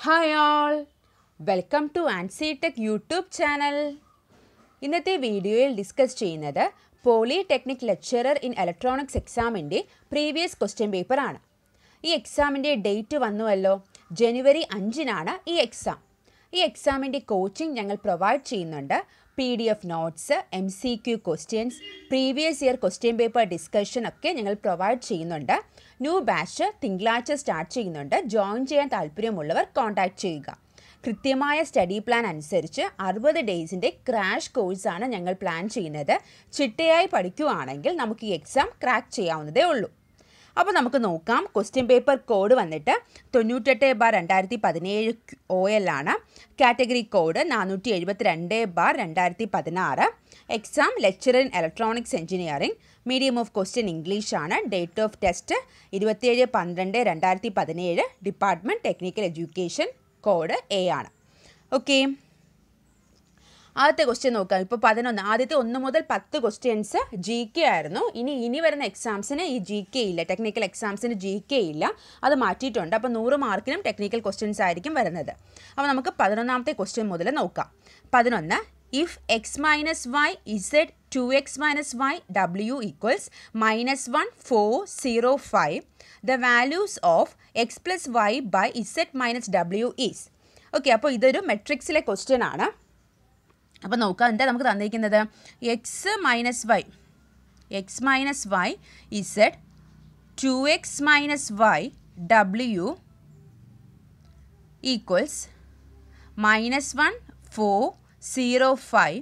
Hi all, welcome to ANSI-Tech YouTube channel. ഇന്നത്തെ വീഡിയോയിൽ discuss ചെയ്യുന്നത് പോളിടെക്നിക് ലെക്ചറർ ഇൻ ഇലക്ട്രോണിക്സ് എക്സാമിൻ്റെ പ്രീവിയസ് ക്വസ്റ്റ്യൻ പേപ്പർ ആണ്. ഈ എക്സാമിൻ്റെ ഡേറ്റ് വന്നുവല്ലോ, ജനുവരി 5-നാണ് ഈ എക്സാം. ഈ എക്സാമിൻ്റെ കോച്ചിങ് ഞങ്ങൾ പ്രൊവൈഡ് ചെയ്യുന്നുണ്ട്. PDF notes, MCQ questions, previous year question paper discussion ഒക്കെ ഞങ്ങൾ പ്രൊവൈഡ് ചെയ്യുന്നുണ്ട്. ന്യൂ ബാച്ച് തിങ്കളാഴ്ച സ്റ്റാർട്ട് ചെയ്യുന്നുണ്ട്. ജോയിൻ ചെയ്യാൻ താല്പര്യമുള്ളവർ കോൺടാക്റ്റ് ചെയ്യുക. കൃത്യമായ സ്റ്റഡി പ്ലാൻ അനുസരിച്ച് 60 ഡേയ്സിൻ്റെ ക്രാഷ് കോഴ്സാണ് ഞങ്ങൾ പ്ലാൻ ചെയ്യുന്നത്. ചിട്ടയായി പഠിക്കുകയാണെങ്കിൽ നമുക്ക് ഈ എക്സാം ക്രാക്ക് ചെയ്യാവുന്നതേ ഉള്ളൂ. അപ്പോൾ നമുക്ക് നോക്കാം. ക്വസ്റ്റ്യൻ പേപ്പർ കോഡ് വന്നിട്ട് 98/2017 OL ആണ്. Category code 472/2016. Exam lecturer in electronics engineering. Medium of question English ആണ്. Date of test 27/12/2017. Department technical education. Code A ആണ്. ഓക്കെ, ആദ്യത്തെ ക്വസ്റ്റ്യൻ നോക്കാം. ഇപ്പോൾ 11, ആദ്യത്തെ 1 മുതൽ 10 ക്വസ്റ്റ്യൻസ് GK ആയിരുന്നു. ഇനി വരുന്ന എക്സാംസിന് ഈ GK ഇല്ല, ടെക്നിക്കൽ എക്സാംസിന് GK ഇല്ല, അത് മാറ്റിയിട്ടുണ്ട്. അപ്പോൾ 100 മാർക്കിനും ടെക്നിക്കൽ ക്വസ്റ്റ്യൻസ് ആയിരിക്കും വരുന്നത്. അപ്പോൾ നമുക്ക് 11ാമത്തെ ക്വസ്റ്റ്യൻ മുതൽ നോക്കാം. 11, if x minus y z 2x minus y w equals -1 4 0 5, the values of x plus y by z minus w is. Okay, അപ്പോൾ ഇതൊരു മെട്രിക്സിലെ ക്വസ്റ്റ്യൻ ആണ്. അപ്പോൾ നോക്കാം, എന്താ നമുക്ക് തന്നിരിക്കുന്നത്. X minus y z 2x minus y ഡബ്ല്യു equals -1 4 0 5.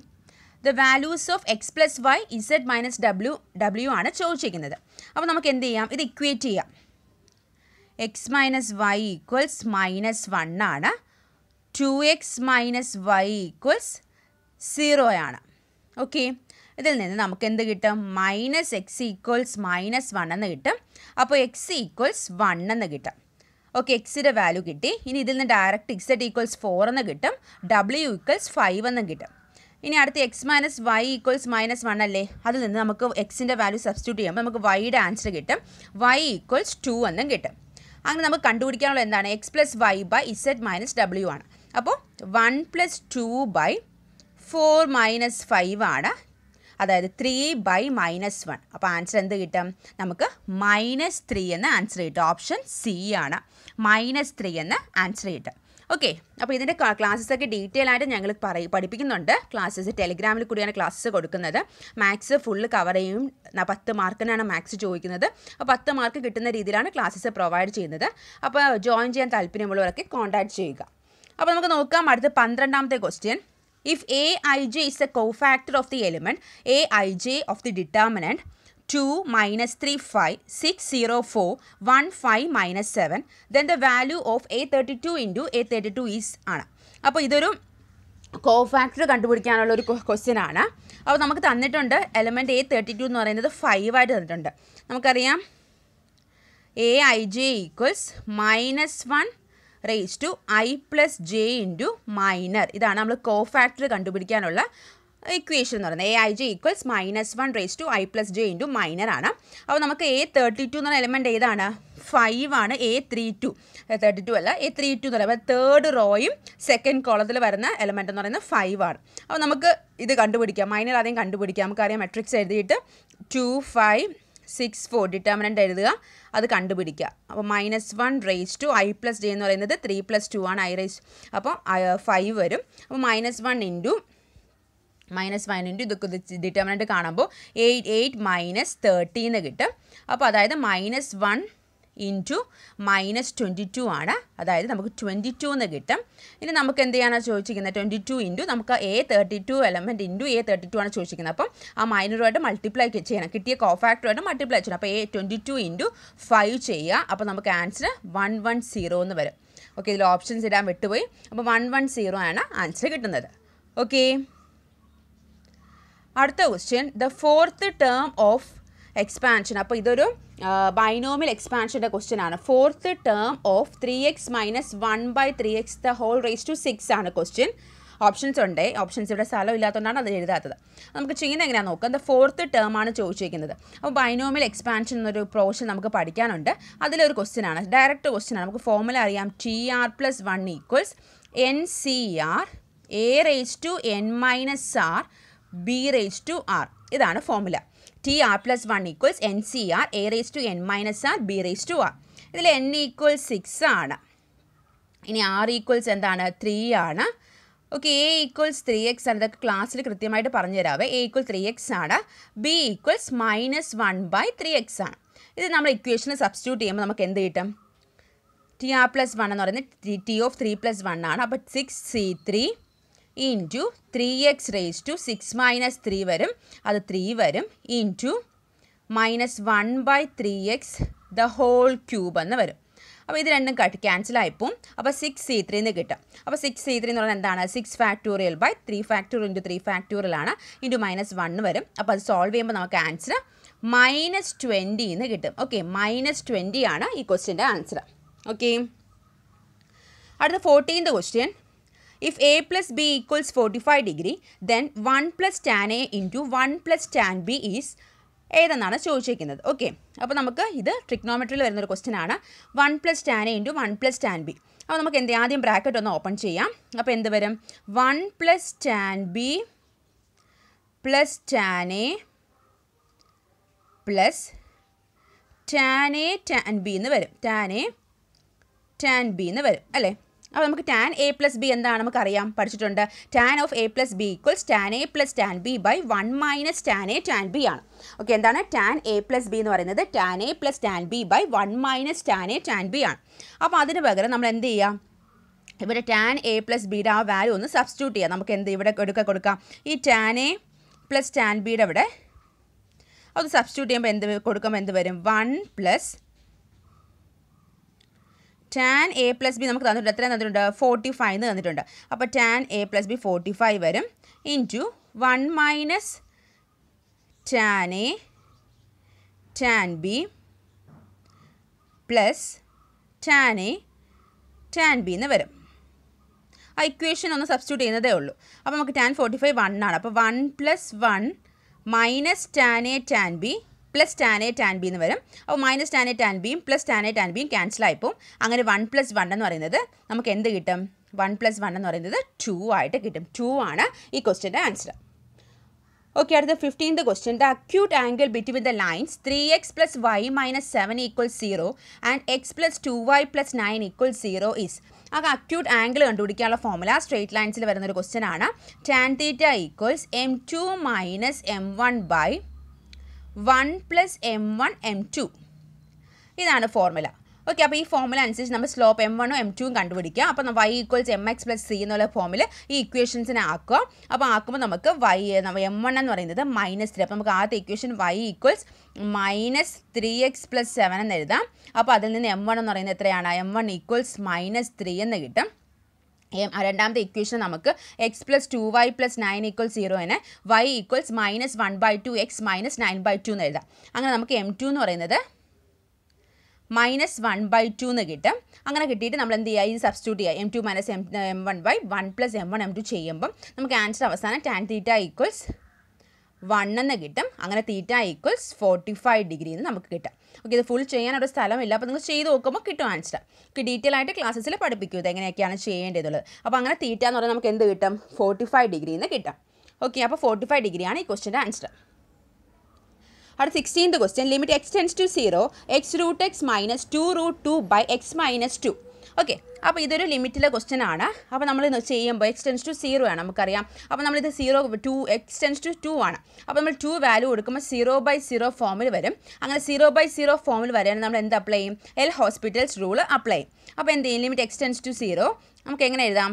The values of x plus y z minus ഡബ്ല്യു ആണ് ചോദിച്ചിരിക്കുന്നത്. അപ്പോൾ നമുക്ക് എന്ത് ചെയ്യാം, ഇത് ഇക്വേറ്റ് ചെയ്യാം. എക്സ് മൈനസ് വൈ ഈക്വൽസ് -1 ആണ്. 2x മൈനസ് വൈ ഈക്വൽസ് 0 ആണ്. ഓക്കെ, ഇതിൽ നിന്ന് നമുക്ക് എന്ത് കിട്ടും, -x ഈക്വൽസ് -1 എന്ന് കിട്ടും. അപ്പോൾ x ഈക്വൽസ് 1 എന്ന് കിട്ടും. ഓക്കെ, എക്സിൻ്റെ വാല്യൂ കിട്ടി. ഇനി ഇതിൽ നിന്ന് ഡയറക്റ്റ് z ഈക്വൽസ് 4 എന്ന് കിട്ടും. w ഈക്വൽസ് 5 എന്ന് കിട്ടും. ഇനി അടുത്ത് x മൈനസ് വൈ ഈക്വൽസ് -1 അല്ലേ, അതിൽ നിന്ന് നമുക്ക് എക്സിൻ്റെ വാല്യൂ സബ്സ്റ്റിറ്റ്യൂട്ട് ചെയ്യുമ്പോൾ നമുക്ക് വൈയുടെ ആൻസർ കിട്ടും. y ഈക്വൽസ് 2 എന്നും കിട്ടും. അങ്ങനെ നമുക്ക് കണ്ടുപിടിക്കാനുള്ള എന്താണ്, x plus y by z minus w ആണ്. അപ്പോൾ 1 + 2 / 4 - 5 ആണ്, അതായത് 3 / -1. അപ്പോൾ ആൻസർ എന്ത് കിട്ടും, നമുക്ക് -3 എന്ന ആൻസർ കിട്ടും. ഓപ്ഷൻ സി ആണ്, -3 എന്ന ആൻസർ കിട്ടും. ഓക്കെ, അപ്പോൾ ഇതിൻ്റെ ക്ലാസ്സസൊക്കെ ഡീറ്റെയിൽ ആയിട്ട് ഞങ്ങൾ പഠിപ്പിക്കുന്നുണ്ട്. ക്ലാസ്സസ് ടെലിഗ്രാമിൽ കൂടിയാണ് ക്ലാസ്സസ് കൊടുക്കുന്നത്. മാത്സ് ഫുള്ള് കവർ ചെയ്യും. 10 മാർക്കിനാണ് മാത്സ് ചോദിക്കുന്നത്. അപ്പോൾ 10 മാർക്ക് കിട്ടുന്ന രീതിയിലാണ് ക്ലാസ്സസ് പ്രൊവൈഡ് ചെയ്യുന്നത്. അപ്പോൾ ജോയിൻ ചെയ്യാൻ താല്പര്യമുള്ളവരൊക്കെ കോൺടാക്ട് ചെയ്യുക. അപ്പോൾ നമുക്ക് നോക്കാം അടുത്ത 12ാമത്തെ question. If aij is a cofactor of the element aij of the determinant 2 - 3 5 6 0 4 1 5 - 7, then the value of a32 into a32 is ആണ്. അപ്പോൾ ഇതൊരു കോഫാക്ടർ കണ്ടുപിടിക്കാനുള്ള ഒരു ക്വസ്റ്റ്യൻ ആണ്. അപ്പോൾ നമുക്ക് തന്നിട്ടുണ്ട് എലമെൻറ്റ് a32 എന്ന് പറയുന്നത് 5 ആയിട്ട് തന്നിട്ടുണ്ട്. നമുക്കറിയാം aij equals -1 raised to I plus j into minor. ഇതാണ് നമ്മൾ കോഫാക്ടർ കണ്ടുപിടിക്കാനുള്ള ഇക്വേഷൻ എന്ന് പറയുന്നത്. aij equals -1 raised to I plus j into minor ആണ്. അപ്പോൾ നമുക്ക് a32 എന്ന് പറയുന്ന എലമെൻറ്റ് ഏതാണ്, 5 ആണ്. a32 അല്ല, a32 എന്ന് പറയുമ്പോൾ 3rd റോയും 2nd കോളത്തിൽ വരുന്ന എലമെൻറ്റ് എന്ന് പറയുന്നത് 5 ആണ്. അപ്പോൾ നമുക്ക് ഇത് കണ്ടുപിടിക്കാം, മൈനർ ആദ്യം കണ്ടുപിടിക്കാം. നമുക്കറിയാം മെട്രിക്സ് എഴുതിയിട്ട് 2 5 6 4 ഡിറ്റർമിനൻ്റ് എഴുതുക, അത് കണ്ടുപിടിക്കുക. അപ്പോൾ -1 raised to I plus j എന്ന് പറയുന്നത് 3 + 2 ആണ്. അപ്പോൾ 5 വരും. അപ്പോൾ -1 ഇൻറ്റു ഇതൊക്കെ ഡിറ്റർമിനൻ്റ് കാണുമ്പോൾ 8 - 30 എന്ന് കിട്ടും. അപ്പോൾ അതായത് -1 ഇൻറ്റു -22 ആണ്, അതായത് നമുക്ക് 22 എന്ന് കിട്ടും. ഇനി നമുക്ക് എന്ത് ചെയ്യാനാണ് ചോദിച്ചിരിക്കുന്നത്, 22 ഇൻറ്റു നമുക്ക് a32 എലമെൻറ്റ് ഇൻറ്റു a32 ആണ് ചോദിച്ചിരിക്കുന്നത്. അപ്പം ആ മൈനറുമായിട്ട് മൾട്ടിപ്ലൈ ചെയ്യണം, കിട്ടിയ കോഫാക്ടറുമായിട്ട് മൾട്ടിപ്ലൈ ചെയ്യണം. അപ്പോൾ a22 ഇൻറ്റു 5 ചെയ്യുക. അപ്പോൾ നമുക്ക് ആൻസർ 110 എന്ന് വരും. ഓക്കെ, ഇതിൽ ഓപ്ഷൻസ് ഇടാൻ വിട്ടുപോയി. അപ്പോൾ 110 ആണ് ആൻസർ കിട്ടുന്നത്. ഓക്കെ, അടുത്ത question. The 4th term of expansion. അപ്പോൾ ഇതൊരു ബൈനോമിയൽ എക്സ്പാൻഷൻ്റെ ക്വസ്റ്റ്യൻ ആണ്. 4th term of 3x - 1/3x the whole raised to 6 ആണ് ക്വസ്റ്റ്യൻ. ഓപ്ഷൻസ് ഉണ്ട്. ഓപ്ഷൻസ് ഇവിടെ സ്ഥലം ഇല്ലാത്തതുകൊണ്ടാണ് അത് എഴുതാത്തത്. നമുക്ക് ചെയ്യുന്നത് എങ്ങനെയാണെന്ന് നോക്കാം. ദ ഫോർത്ത് ടേം ആണ് ചോദിച്ചിരിക്കുന്നത്. അപ്പോൾ ബൈനോമിയൽ എക്സ്പാൻഷൻ എന്നൊരു പോർഷൻ നമുക്ക് പഠിക്കാനുണ്ട്. അതിലൊരു ക്വസ്റ്റ്യൻ ആണ്, ഡയറക്റ്റ് ക്വസ്റ്റ്യൻ ആണ്. നമുക്ക് ഫോർമുല അറിയാം. TR+1 equals NCR A⁻n−r B⁻r. ഇതാണ് formula. TR+1 equals NCR A⁻n−r B⁻r. ഇതിൽ n ഈക്വൽസ് 6 ആണ്. ഇനി r ഈക്വൽസ് എന്താണ്? 3 ആണ്. ഓക്കെ, a ഈക്വൽസ് 3x ആണ്. ഇതൊക്കെ ക്ലാസ്സിൽ കൃത്യമായിട്ട് പറഞ്ഞു തരാവേ. a ഈക്വൽ 3x ആണ്. b ഈക്വൽസ് -1/3x ആണ്. ഇത് നമ്മൾ ഇക്വേഷന് സബ്സ്റ്റിറ്റ്യൂട്ട് ചെയ്യുമ്പോൾ നമുക്ക് എന്ത് കിട്ടും? TR+1 എന്ന് പറയുന്നത് T of 3+1 ആണ്. അപ്പോൾ 6C3 ഇൻറ്റു 3x⁻6 - 3 വരും, അത് 3 വരും, into -1/3x the whole cube എന്ന് വരും. അപ്പോൾ ഇത് രണ്ടും ക്യാൻസലായിപ്പോവും. അപ്പോൾ 6C3 എന്ന് കിട്ടും. അപ്പോൾ 6C3 എന്ന് പറയുന്നത് എന്താണ്? 6 factorial by 3 factorial into 3 factorial ആണ്, ഇൻറ്റു -1 വരും. അപ്പോൾ അത് സോൾവ് ചെയ്യുമ്പോൾ നമുക്ക് ആൻസർ -20 എന്ന് കിട്ടും. ഓക്കെ, -20 ആണ് ഈ ക്വസ്റ്റ്യൻ്റെ ആൻസർ. ഓക്കെ, അടുത്ത 14th question. If a plus b equals 45 degree, then 1 plus tan a into 1 plus tan b is ഏതെന്നാണ് ചോദിച്ചിരിക്കുന്നത്. ഓക്കെ, അപ്പോൾ നമുക്ക് ഇത് ട്രിഗ്നോമെട്രിയിൽ വരുന്നൊരു ക്വസ്റ്റ്യൻ ആണ്. 1 plus tan a into 1 plus tan b. അപ്പോൾ നമുക്ക് ആദ്യം ബ്രാക്കറ്റ് ഒന്ന് ഓപ്പൺ ചെയ്യാം. അപ്പോൾ എന്ത് വരും? 1 plus tan b plus tan a plus tan a tan b എന്ന് വരും. tan a tan b എന്ന് വരും അല്ലേ? അപ്പോൾ നമുക്ക് tan a plus b എന്താണ് നമുക്കറിയാം, പഠിച്ചിട്ടുണ്ട്. tan of a plus b equals tan a plus tan b by 1 minus tan a tan b ആണ്. ഓക്കെ, എന്താണ് tan a plus b എന്ന് പറയുന്നത്? tan a plus tan b by 1 minus tan a tan b ആണ്. അപ്പോൾ അതിന് പകരം നമ്മൾ എന്ത് ചെയ്യാം? ഇവിടെ tan a plus bയുടെ ആ വാല്യൂ ഒന്ന് സബ്സ്റ്റിറ്റ്യൂട്ട് ചെയ്യാം. നമുക്ക് എന്ത് ഇവിടെ കൊടുക്കാം? ഈ tan a plus tan bയുടെ ഇവിടെ അത് സബ്സ്റ്റിറ്റ്യൂട്ട് ചെയ്യുമ്പോൾ എന്ത് വരും? 1 plus tan a plus b നമുക്ക് തന്നിട്ടുണ്ട്. എത്രയും തന്നിട്ടുണ്ട്? 45 എന്ന് തന്നിട്ടുണ്ട്. അപ്പോൾ tan a plus b 45 വരും, into 1 minus tan a tan b plus tan a tan b എന്ന് വരും. ആ ഇക്വേഷൻ ഒന്ന് സബ്സ്റ്റിറ്റ്യൂട്ട് ചെയ്യുന്നതേ ഉള്ളൂ. അപ്പോൾ നമുക്ക് tan 45 1 ആണ്. അപ്പോൾ 1 + 1 minus tan a tan b plus tan a tan b എന്ന് വരും. അപ്പോൾ മൈനസ് tan a tan bയും പ്ലസ് tan a tan bയും ക്യാൻസലായിപ്പോൾ അങ്ങനെ 1 + 1 എന്ന് പറയുന്നത് നമുക്ക് എന്ത് കിട്ടും? 1 + 1 എന്ന് പറയുന്നത് 2 ആയിട്ട് കിട്ടും. 2 ആണ് ഈ ക്വസ്റ്റ്യൻ്റെ ആൻസർ. ഓക്കെ, അടുത്ത 15th question. The acute angle between the lines 3x + y - 7 = 0 and x + 2y + 9 = 0 is. ആ അക്യൂട്ട് ആംഗിൾ കണ്ടുപിടിക്കാനുള്ള ഫോർമുല സ്ട്രേറ്റ് ലൈൻസിൽ വരുന്നൊരു ക്വസ്റ്റ്യൻ ആണ്. tan θ = m2 - m1 by 1 + m1 m2. ഇതാണ് ഫോർമുല. ഓക്കെ, അപ്പോൾ ഈ ഫോർമുല അനുസരിച്ച് നമ്മൾ സ്ലോപ്പ് m1ഉം m2ഉം കണ്ടുപിടിക്കുക. അപ്പോൾ y = mx + c എന്നുള്ള ഫോർമുല ഈ ഇക്വേഷൻസിനെ ആക്കുക. അപ്പോൾ ആക്കുമ്പോൾ നമുക്ക് m1 എന്ന് പറയുന്നത് -3. അപ്പോൾ നമുക്ക് ആദ്യത്തെ ഇക്വേഷൻ y = -3x + 7 എന്ന് എഴുതാം. അപ്പോൾ അതിൽ നിന്ന് m1 എന്ന് പറയുന്നത് എത്രയാണ്? m1 = -3 എന്ന് കിട്ടും. രണ്ടാമത്തെ ഇക്വേഷൻ നമുക്ക് x + 2y + 9 = 0 ന് y = -1/2x - 9/2 എന്ന് എഴുതാം. അങ്ങനെ നമുക്ക് m2 എന്ന് പറയുന്നത് -1/2 എന്ന് കിട്ടും. അങ്ങനെ കിട്ടിയിട്ട് നമ്മൾ എന്ത് ചെയ്യുക? ഇത് സബ്സ്റ്റിറ്റ്യൂട്ട് ചെയ്യുക. m2 - m1 by 1 + m1 m2 ചെയ്യുമ്പം നമുക്ക് ആൻസർ അവസാനം tan θ = 1 എന്ന് കിട്ടും. അങ്ങനെ θ = 45 ഡിഗ്രി എന്ന് നമുക്ക് കിട്ടും. ഓക്കെ, ഇത് ഫുൾ ചെയ്യാനൊരു സ്ഥലമില്ല. അപ്പോൾ നിങ്ങൾ ചെയ്ത് നോക്കുമ്പോൾ കിട്ടും ആൻസർ. ഡീറ്റെയിൽ ആയിട്ട് ക്ലാസ്സിൽ പഠിപ്പിക്കും ഇത് എങ്ങനെയൊക്കെയാണ് ചെയ്യേണ്ടതുള്ളത്. അപ്പോൾ അങ്ങനെ θ എന്ന് പറഞ്ഞാൽ നമുക്ക് എന്ത് കിട്ടും? 45 ഡിഗ്രി എന്ന് കിട്ടും. ഓക്കെ, അപ്പോൾ 45 ഡിഗ്രിയാണ് ഈ ക്വസ്റ്റ്യൻ്റെ ആൻസർ. അടുത്ത 16th question. Limit x → 0 x√x - 2√2 by x - 2. Okay, അപ്പോൾ ഇതൊരു ലിമിറ്റിലെ ക്വസ്റ്റ്യൻ ആണ്. അപ്പോൾ നമ്മൾ ചെയ്യുമ്പോൾ x → 0 ആണ് നമുക്കറിയാം. അപ്പോൾ നമ്മളിത് 2 x → 2 ആണ്. അപ്പോൾ നമ്മൾ 2 വാല്യൂ കൊടുക്കുമ്പോൾ 0/0 ഫോമിൽ വരും. അങ്ങനെ 0/0 ഫോമിൽ വരാൻ നമ്മൾ എന്ത് അപ്ലൈ ചെയ്യും? എൽ ഹോസ്പിറ്റൽസ് റൂൾ അപ്ലൈ ചെയ്യും. അപ്പോൾ എന്ത് ചെയ്യും? ലിമിറ്റ് x → 0 നമുക്ക് എങ്ങനെ എഴുതാം?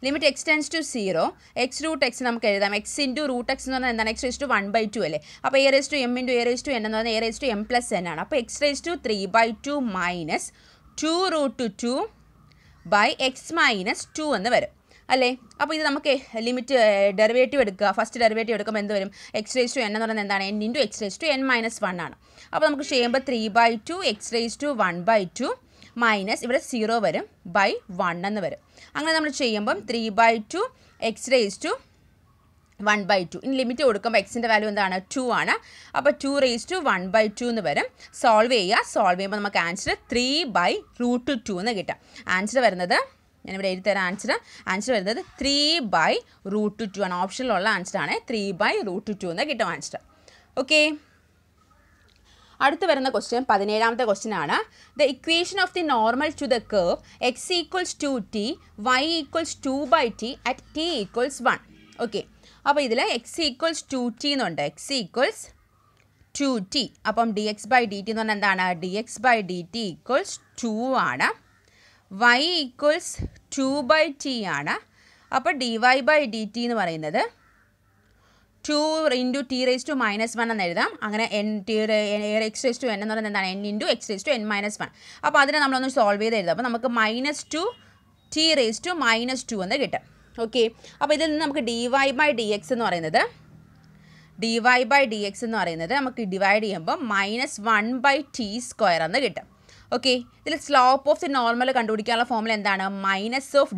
ലിമിറ്റ് x → 0 x√x നമുക്ക് എഴുതാം. x × √x എന്ന് പറഞ്ഞാൽ എന്താണ്? x⁻² അല്ലേ? അപ്പോൾ a⁻m × a⁻n എന്ന് പറഞ്ഞാൽ a⁻m + n ആണ്. അപ്പോൾ x⁻³ മൈനസ് 2√2 by x - 2 എന്ന് വരും അല്ലേ? അപ്പോൾ ഇത് നമുക്ക് ലിമിറ്റ് ഡെറിവേറ്റീവ് എടുക്കുക. ഫസ്റ്റ് ഡെറിവേറ്റീവ് എടുക്കുമ്പോൾ എന്ത് വരും? x⁻n എന്ന് പറയുന്നത് എന്താണ്? n × x⁻n - 1 ആണ്. അപ്പോൾ നമുക്ക് ചെയ്യുമ്പോൾ 3/2 x⁻1/2 മൈനസ് ഇവിടെ 0 വരും ബൈ 1 എന്ന് വരും. അങ്ങനെ നമ്മൾ ചെയ്യുമ്പം 3/2 എക്സ് റേസ് ടു 1/2. ഇനി ലിമിറ്റ് കൊടുക്കുമ്പോൾ എക്സിൻ്റെ വാല്യൂ എന്താണ് 2 ആണ്. അപ്പോൾ 2^1/2 എന്ന് വരും. സോൾവ് ചെയ്യുമ്പോൾ നമുക്ക് ആൻസർ 3/√2 എന്ന് കിട്ടും. ആൻസർ വരുന്നത് ഞാനിവിടെ എഴുതി തരാം. ആൻസർ വരുന്നത് 3/√2 ആണ്. ഓപ്ഷനിലുള്ള ആൻസർ ആണ് 3/√2 എന്ന് കിട്ടും ആൻസർ. ഓക്കെ, അടുത്ത് വരുന്ന ക്വസ്റ്റ്യൻ 17ാമത്തെ ക്വസ്റ്റ്യൻ ആണ്. The equation of the normal to the curve x = 2t y = 2/t at t = 1. Okay, അപ്പോൾ ഇതിൽ x = 2t എന്നുണ്ട്. x = 2t. അപ്പം dx/dt എന്ന് പറഞ്ഞാൽ എന്താണ്? dx/dt = 2 ആണ്. y = 2/t ആണ്. അപ്പോൾ dy/dt എന്ന് പറയുന്നത് 2 × t⁻⁻1 എന്ന് എഴുതാം. അങ്ങനെ x⁻n എന്ന് പറയുന്നത് എന്താണ്? n × x⁻n−1. അപ്പോൾ അതിനെ നമ്മളൊന്ന് സോൾവ് ചെയ്ത് എഴുതാം. അപ്പോൾ നമുക്ക് -2 t⁻⁻2 എന്ന് കിട്ടും. ഓക്കെ, അപ്പോൾ ഇതിൽ നിന്ന് നമുക്ക് dy/dx എന്ന് പറയുന്നത് നമുക്ക് ഡിവൈഡ് ചെയ്യുമ്പോൾ -1/t² എന്ന് കിട്ടും. ഓക്കെ, ഇതിൽ സ്ലോപ്പ് ഓഫ് ദി നോർമൽ കണ്ടുപിടിക്കാനുള്ള ഫോമുല എന്താണ്?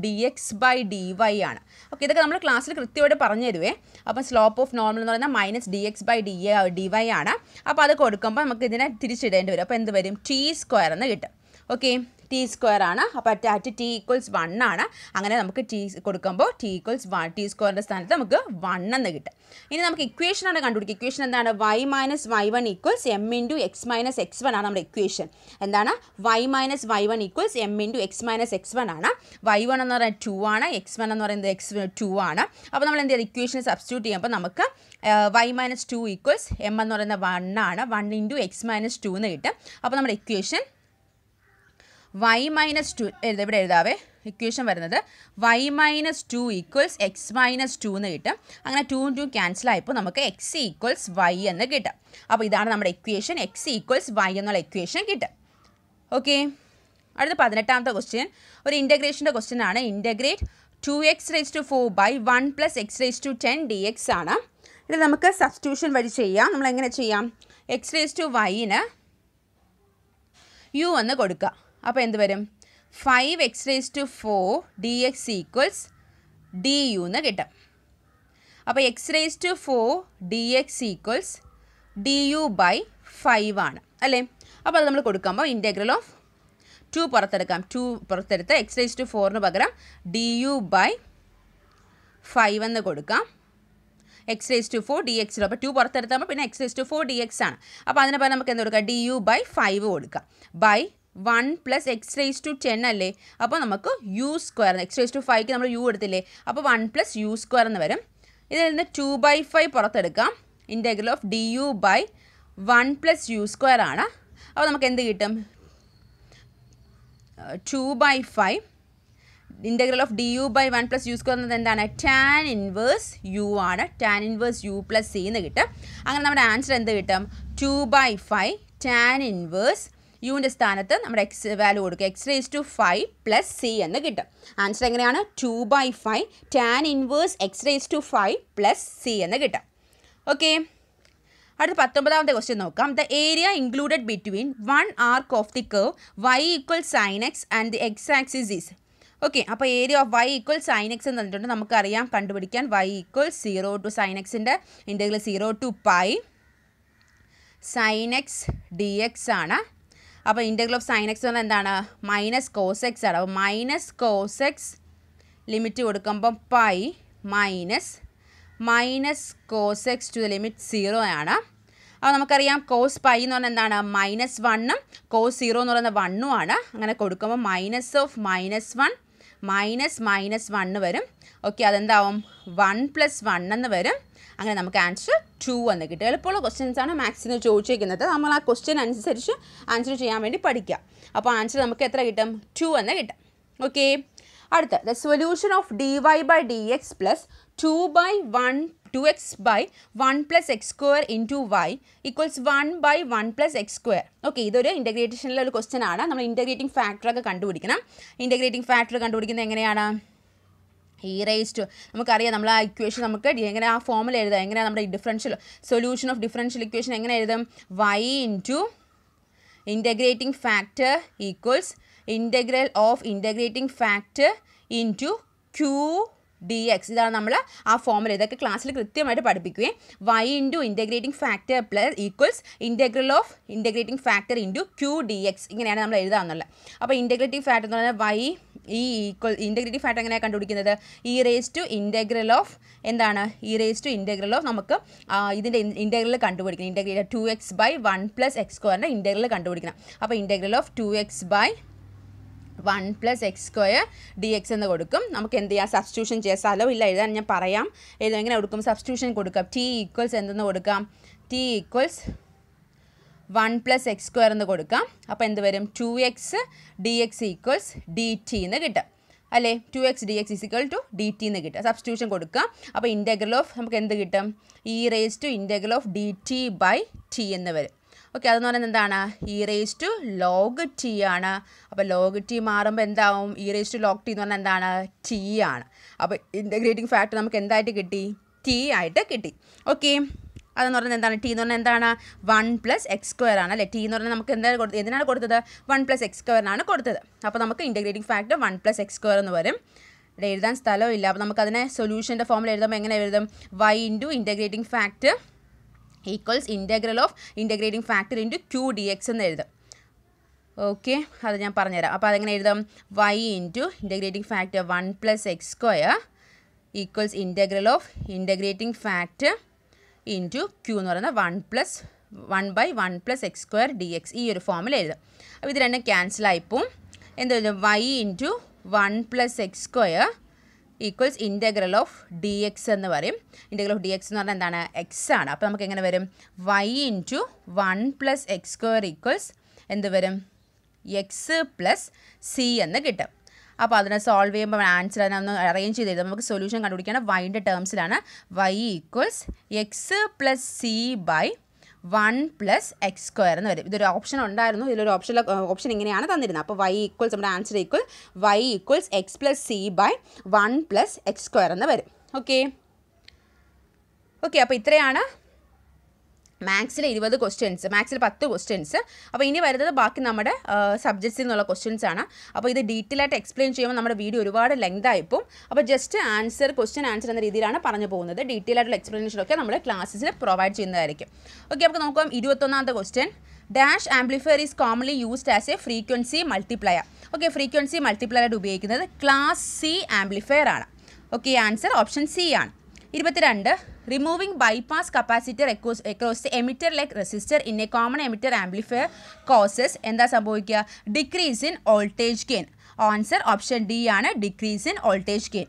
-dx/dy ആണ്. ഓക്കെ, ഇതൊക്കെ നമ്മൾ ക്ലാസ്സിൽ കൃത്യമായിട്ട് പറഞ്ഞു തരുവേ. അപ്പം സ്ലോപ്പ് ഓഫ് നോർമൽ എന്ന് പറയുന്നത് -dx/dy ആണ്. അപ്പോൾ അത് കൊടുക്കുമ്പോൾ നമുക്ക് ഇതിനെ തിരിച്ചിടേണ്ടി വരും. അപ്പോൾ എന്ത് വരും? t² എന്ന് കിട്ടും. ഓക്കെ, t² ആണ്. അപ്പോൾ അറ്റ് t = 1 ആണ്. അങ്ങനെ നമുക്ക് t കൊടുക്കുമ്പോൾ t = 1, t² സ്ഥാനത്ത് നമുക്ക് 1 എന്ന് കിട്ടും. ഇനി നമുക്ക് ഇക്വേഷനാണ് കണ്ടുപിടിക്കുക. ഇക്വേഷൻ എന്താണ്? y - y1 = m × x - x1 ആണ് നമ്മുടെ ഇക്വേഷൻ. എന്താണ്? y - y1 = m × x - x1 ആണ്. y1 എന്ന് പറയുന്നത് 2 ആണ്, x1 എന്ന് പറയുന്നത് x2 ആണ്. അപ്പോൾ നമ്മൾ എന്ത് ചെയ്യുക? ഇക്വേഷൻ സബ്സ്റ്റിറ്റ്യൂട്ട് ചെയ്യുമ്പോൾ നമുക്ക് y - 2 = m എന്ന് പറയുന്നത് 1 ആണ്. 1 × x - 2 എന്ന് കിട്ടും. അപ്പോൾ നമ്മുടെ ഇക്വേഷൻ y - 2 ഇവിടെ എഴുതാവേ. ഇക്വേഷൻ വരുന്നത് y - 2 = x - 2 എന്ന് കിട്ടും. അങ്ങനെ 2 × 2 ക്യാൻസൽ ആയപ്പോൾ നമുക്ക് x = y എന്ന് കിട്ടും. അപ്പോൾ ഇതാണ് നമ്മുടെ ഇക്വേഷൻ. x = y എന്നുള്ള ഇക്വേഷൻ കിട്ടും. ഓക്കെ, അടുത്ത 18ാമത്തെ ക്വസ്റ്റ്യൻ ഒരു ഇൻ്റഗ്രേഷൻ്റെ ക്വസ്റ്റ്യൻ ആണ്. ഇൻ്റഗ്രേറ്റ് 2x⁴/1 + x⁻10 dx ആണ്. ഇത് നമുക്ക് സബ്സ്റ്റിറ്റ്യൂഷൻ വഴി ചെയ്യാം. നമ്മൾ എങ്ങനെ ചെയ്യാം? x⁻y-ന് u എന്ന് കൊടുക്കുക. അപ്പോൾ എന്ത് വരും? 5x⁴ dx = du എന്ന് കിട്ടും. അപ്പോൾ x⁴ dx = du/5 ആണ് അല്ലേ? അപ്പോൾ അത് നമ്മൾ കൊടുക്കുമ്പോൾ ഇൻറ്റഗ്രൽ ഓഫ് 2 പുറത്തെടുക്കാം. 2 പുറത്തെടുത്ത് x⁴ പകരം du/5 എന്ന് കൊടുക്കാം. x⁴ dx. അപ്പോൾ 2 പുറത്തെടുത്താൽ പിന്നെ x⁴ dx ആണ്. അപ്പോൾ അതിന് പകരം നമുക്ക് എന്ത് കൊടുക്കാം? du/5 കൊടുക്കാം. ബൈ 1 + x⁻10 അല്ലേ? അപ്പോൾ നമുക്ക് u². x⁵ നമ്മൾ u എടുത്തില്ലേ? അപ്പോൾ 1 + u² എന്ന് വരും. ഇതിൽ നിന്ന് 2/5 പുറത്തെടുക്കാം. ഇൻറ്റഗ്രൽ ഓഫ് du/1 + u² ആണ്. അപ്പോൾ നമുക്ക് എന്ത് കിട്ടും? 2/5 ഇൻറ്റഗ്രൽ ഓഫ് du/1 + u² എന്നത് എന്താണ്? tan ഇൻവേഴ്സ് u ആണ്. tan ഇൻവേഴ്സ് u + c എന്ന് കിട്ടും. അങ്ങനെ നമ്മുടെ ആൻസർ എന്ത് കിട്ടും? 2/5 tan ഇൻവേഴ്സ് യുവിൻ്റെ സ്ഥാനത്ത് നമ്മുടെ എക്സ് വാല്യൂ കൊടുക്കുക. x⁵ + c എന്ന് കിട്ടും. ആൻസർ എങ്ങനെയാണ്? 2/5 tan ഇൻവേഴ്സ് x⁵ + c എന്ന് കിട്ടും. ഓക്കെ, അടുത്ത 19ാമത്തെ ക്വസ്റ്റ്യൻ നോക്കാം. The area included between 1 arc of the curve y = sin x and the x axis is. Okay, അപ്പോൾ area of y = sin x എന്ന് തന്നിട്ടുണ്ട്. നമുക്കറിയാം കണ്ടുപിടിക്കാൻ y = 0 to sin x-ൻ്റെ integral 0 to π sin x dx ആണ്. അപ്പോൾ integral of sin x എന്ന് പറഞ്ഞാൽ എന്താണ്? -cos x ആണ്. അപ്പോൾ -cos x ലിമിറ്റ് കൊടുക്കുമ്പം π -cos x to the limit 0 ആണ്. അപ്പോൾ നമുക്കറിയാം cos π എന്ന് പറഞ്ഞാൽ എന്താണ്? -1ഉം cos 0 എന്ന് പറയുന്നത് 1ഉം ആണ്. അങ്ങനെ കൊടുക്കുമ്പോൾ -1 വരും. ഓക്കെ, അതെന്താവും? 1 + 1 എന്ന് വരും. അങ്ങനെ നമുക്ക് ആൻസർ 2 എന്ന് കിട്ടും. എളുപ്പമുള്ള ക്വസ്റ്റ്യൻസ് ആണ് മാത്സിന് ചോദിച്ചിരിക്കുന്നത്. നമ്മൾ ആ ക്വസ്റ്റ്യൻ അനുസരിച്ച് ആൻസർ ചെയ്യാൻ വേണ്ടി പഠിക്കുക. അപ്പോൾ ആൻസർ നമുക്ക് എത്ര കിട്ടും? 2 എന്ന് കിട്ടും. ഓക്കെ, അടുത്ത the solution of dy/dx + 2x/1 + x² into y = 1/1 + x². Okay, ഇതൊരു ഇൻ്റഗ്രേഷനിലെ ഒരു ക്വസ്റ്റ്യൻ ആണ്. നമ്മൾ ഇൻ്റഗ്രേറ്റിംഗ് ഫാക്ടറൊക്കെ കണ്ടുപിടിക്കണം. ഇൻ്റഗ്രേറ്റിംഗ് ഫാക്ടർ കണ്ടുപിടിക്കുന്നത് എങ്ങനെയാണ്? നമുക്കറിയാം നമ്മൾ ആ ഇക്വേഷൻ നമുക്ക് എങ്ങനെ ആ ഫോമിൽ എഴുതാം? എങ്ങനെയാണ് നമ്മുടെ സൊല്യൂഷൻ ഓഫ് ഡിഫറൻഷ്യൽ ഇക്വേഷൻ എങ്ങനെ എഴുതും? y into integrating factor equals integral of integrating factor into q d x. ഇതാണ് നമ്മൾ ആ ഫോമുല. ഇതൊക്കെ ക്ലാസ്സിൽ കൃത്യമായിട്ട് പഠിപ്പിക്കുകയും y into integrating factor plus equals integral of integrating factor into q d x ഇങ്ങനെയാണ് നമ്മൾ എഴുതാമെന്നുള്ളത്. അപ്പോൾ ഇൻ്റഗ്രേറ്റിംഗ് ഫാക്ടർ എന്ന് പറഞ്ഞാൽ വൈ ഈ ഈക്വൽ ഇൻ്റഗ്രേറ്റിംഗ് ഫാക്ടർ എങ്ങനെയാണ് കണ്ടുപിടിക്കുന്നത്? E raise to integral of എന്താണ്? E raise to integral of നമുക്ക് ഇതിൻ്റെ ഇൻ്റഗ്രൽ കണ്ടുപിടിക്കണം. ഇൻ്റഗ്രൽ 2x/1 + x² ഇൻ്റഗ്രൽ കണ്ടുപിടിക്കണം. അപ്പോൾ integral of 2x/1 + x² dx എന്ന് കൊടുക്കും. നമുക്ക് എന്ത് ചെയ്യാം? സബ്സ്റ്റിറ്റ്യൂഷൻ ചെയ്യാം. സ്ഥലവും ഇല്ല എഴുതാൻ, ഞാൻ പറയാം. എഴുതാൻ എങ്ങനെ കൊടുക്കും? സബ്സ്റ്റിറ്റ്യൂഷൻ കൊടുക്കാം. t ഈക്വൽസ് എന്തെന്ന് കൊടുക്കാം? t ഈക്വൽസ് 1 + x² എന്ന് കൊടുക്കാം. അപ്പോൾ എന്ത് വരും? 2x dx ഈക്വൽസ് dt എന്ന് കിട്ടും അല്ലേ? 2x dx = dt എന്ന് കിട്ടും. സബ്സ്റ്റിറ്റ്യൂഷൻ കൊടുക്കാം. അപ്പോൾ ഇൻ്റഗ്രൽ ഓഫ് നമുക്ക് എന്ത് കിട്ടും? E raise to integral of dt/t എന്ന് വരും. ഓക്കെ, അതെന്ന് പറയുന്നത് എന്താണ്? E raise to log t ആണ്. അപ്പോൾ ലോഗ് ടി മാറുമ്പോൾ എന്താവും? E raise to log t എന്ന് പറഞ്ഞാൽ എന്താണ്? ടി ആണ്. അപ്പോൾ ഇൻ്റഗ്രേറ്റിംഗ് ഫാക്ടർ നമുക്ക് എന്തായിട്ട് കിട്ടി? ടി ആയിട്ട് കിട്ടി. ഓക്കെ, അതെന്ന് പറയുന്നത് എന്താണ്? ടി എന്ന് പറഞ്ഞാൽ എന്താണ്? 1 + x² ആണ് അല്ലേ? ടി എന്ന് പറഞ്ഞാൽ നമുക്ക് എന്താണ് കൊടുത്തത്? എന്തിനാണ് കൊടുത്തത്? 1 + x² കൊടുത്തത്. അപ്പോൾ നമുക്ക് ഇൻ്റഗ്രേറ്റിംഗ് ഫാക്ടർ 1 + x² എന്ന് വരും. ഇവിടെ എഴുതാൻ സ്ഥലമില്ല. അപ്പോൾ നമുക്കതിനെ സൊല്യൂഷൻ്റെ ഫോമിൽ എഴുതുമ്പോൾ എങ്ങനെ എഴുതും? y into integrating factor equals integral of integrating factor into q d x എന്ന് എഴുതും. ഓക്കെ, അത് ഞാൻ പറഞ്ഞുതരാം. അപ്പോൾ അതെങ്ങനെ എഴുതാം? y into integrating factor 1 + x² equals integral of integrating factor into q എന്ന് പറയുന്നത് 1/1 + x² dx. ഈ ഒരു ഫോമിൽ എഴുതാം. അപ്പോൾ ഇത് രണ്ടും ക്യാൻസലായിപ്പോവും. എന്ത് എഴുതും? y into 1 + x² equals integral of D x എന്ന് പറയും. ഇൻ്റഗ്രൽ ഓഫ് ഡി എക്സ് എന്ന് പറഞ്ഞാൽ എന്താണ്? എക്സ് ആണ്. അപ്പോൾ നമുക്ക് എങ്ങനെ വരും? y ഇൻറ്റു 1 + x² ഈക്വൽസ് എന്ത് വരും? എക്സ് + സി എന്ന് കിട്ടും. അപ്പോൾ അതിനെ സോൾവ് ചെയ്യുമ്പോൾ ആൻസർ അതിനൊന്ന് അറേഞ്ച് ചെയ്ത് നമുക്ക് സൊല്യൂഷൻ കണ്ടുപിടിക്കണം. വൈൻ്റെ ടേംസിലാണ്. y equals X + c/1 + x² എന്ന് വരും. ഇതൊരു ഓപ്ഷൻ ഉണ്ടായിരുന്നു. ഇതിലൊരു ഓപ്ഷൻ ഇങ്ങനെയാണ് തന്നിരുന്നത്. അപ്പോൾ y ഈക്വൽസ് നമ്മുടെ answer equal y equals X + c/1 + x² എന്ന് വരും. ഓക്കെ, അപ്പോൾ ഇത്രയാണ് മാത്സിൽ 20 ക്വസ്റ്റ്യൻസ്, മാത്സിൽ 10 ക്വസ്റ്റ്യൻസ്. അപ്പോൾ ഇനി വരുന്നത് ബാക്കി നമ്മുടെ സബ്ജക്ട്സിൽ നിന്നുള്ള ക്വസ്റ്റ്യൻസ് ആണ്. അപ്പോൾ ഇത് ഡീറ്റെയിൽ ആയിട്ട് എക്സ്പ്ലെയിൻ ചെയ്യുമ്പോൾ നമ്മുടെ വീഡിയോ ഒരുപാട് ലെങ്ത് ആയിപ്പോൾ. അപ്പോൾ ജസ്റ്റ് ക്വസ്റ്റ്യൻ ആൻസർ എന്ന രീതിയിലാണ് പറഞ്ഞു പോകുന്നത്. ഡീറ്റെയിൽ ആയിട്ടുള്ള എക്സ്പ്ലനേഷനൊക്കെ നമ്മൾ ക്ലാസ്സിൽ പ്രൊവൈഡ് ചെയ്യുന്നതായിരിക്കും. ഓക്കെ, അപ്പോൾ നോക്കാം 21ാമത്തെ question. Dash amplifier is commonly used as a frequency multiplier. Okay, frequency multiplier ആയിട്ട് ഉപയോഗിക്കുന്നത് ക്ലാസ് സി ആംപ്ലിഫയർ ആണ്. ഓക്കെ, ആൻസർ ഓപ്ഷൻ സി ആണ്. 22. Removing bypass capacitor across the emitter like resistor in a common emitter amplifier causes എന്താ സംഭവിക്കുക? Decrease in voltage gain. Answer option D ആണ്, decrease in voltage gain.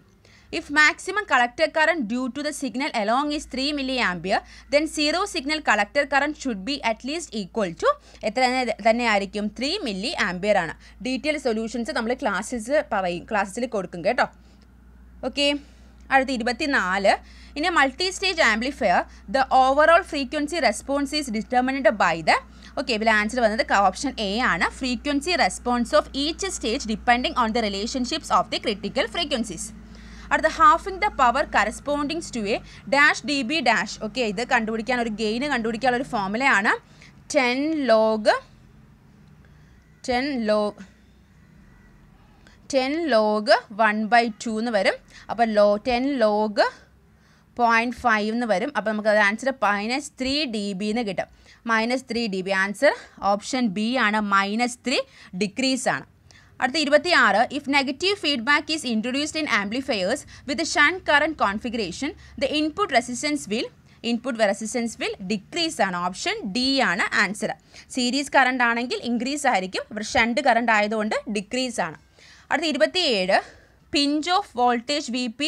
If maximum collector current due to the signal along is 3 milliampere, then zero signal collector current should be at least equal to എത്ര തന്നെ ആയിരിക്കും? 3 milliampere ആണ്. Detail solutions നമ്മൾ ക്ലാസ്സിൽ കൊടുക്കും കേട്ടോ. Okay, അടുത്ത 24. In a multi-stage amplifier, the overall frequency response is determined by the ഇതിൽ ആൻസർ വന്നത് ഓപ്ഷൻ എ ആണ്. Frequency response of each stage depending on the relationships of the critical frequencies. അടുത്ത halving the power corresponding to a dash D B dash. Okay, ഇത് കണ്ടുപിടിക്കാൻ ഒരു gain കണ്ടുപിടിക്കാനുള്ള ഒരു ഫോമുലയാണ് 10 log 1/2 എന്ന് വരും. അപ്പോൾ 10 log 0.5 എന്ന് വരും. അപ്പോൾ നമുക്ക് അത് ആൻസർ -3 dB എന്ന് കിട്ടും. -3 dB ആൻസർ ഓപ്ഷൻ ബി ആണ്. -3 ഡിക്രീസ് ആണ്. അടുത്ത 26. If negative feedback is introduced in amplifiers with shunt current configuration the input resistance will decrease ആണ്. ഓപ്ഷൻ ഡി ആണ് ആൻസർ. സീരീസ് കറണ്ട് ആണെങ്കിൽ ഇൻക്രീസ് ആയിരിക്കും. ഇവിടെ ഷണ്ട് കറണ്ട് ആയതുകൊണ്ട് ഡിക്രീസ് ആണ്. അടുത്ത 27. Pinch of voltage Vp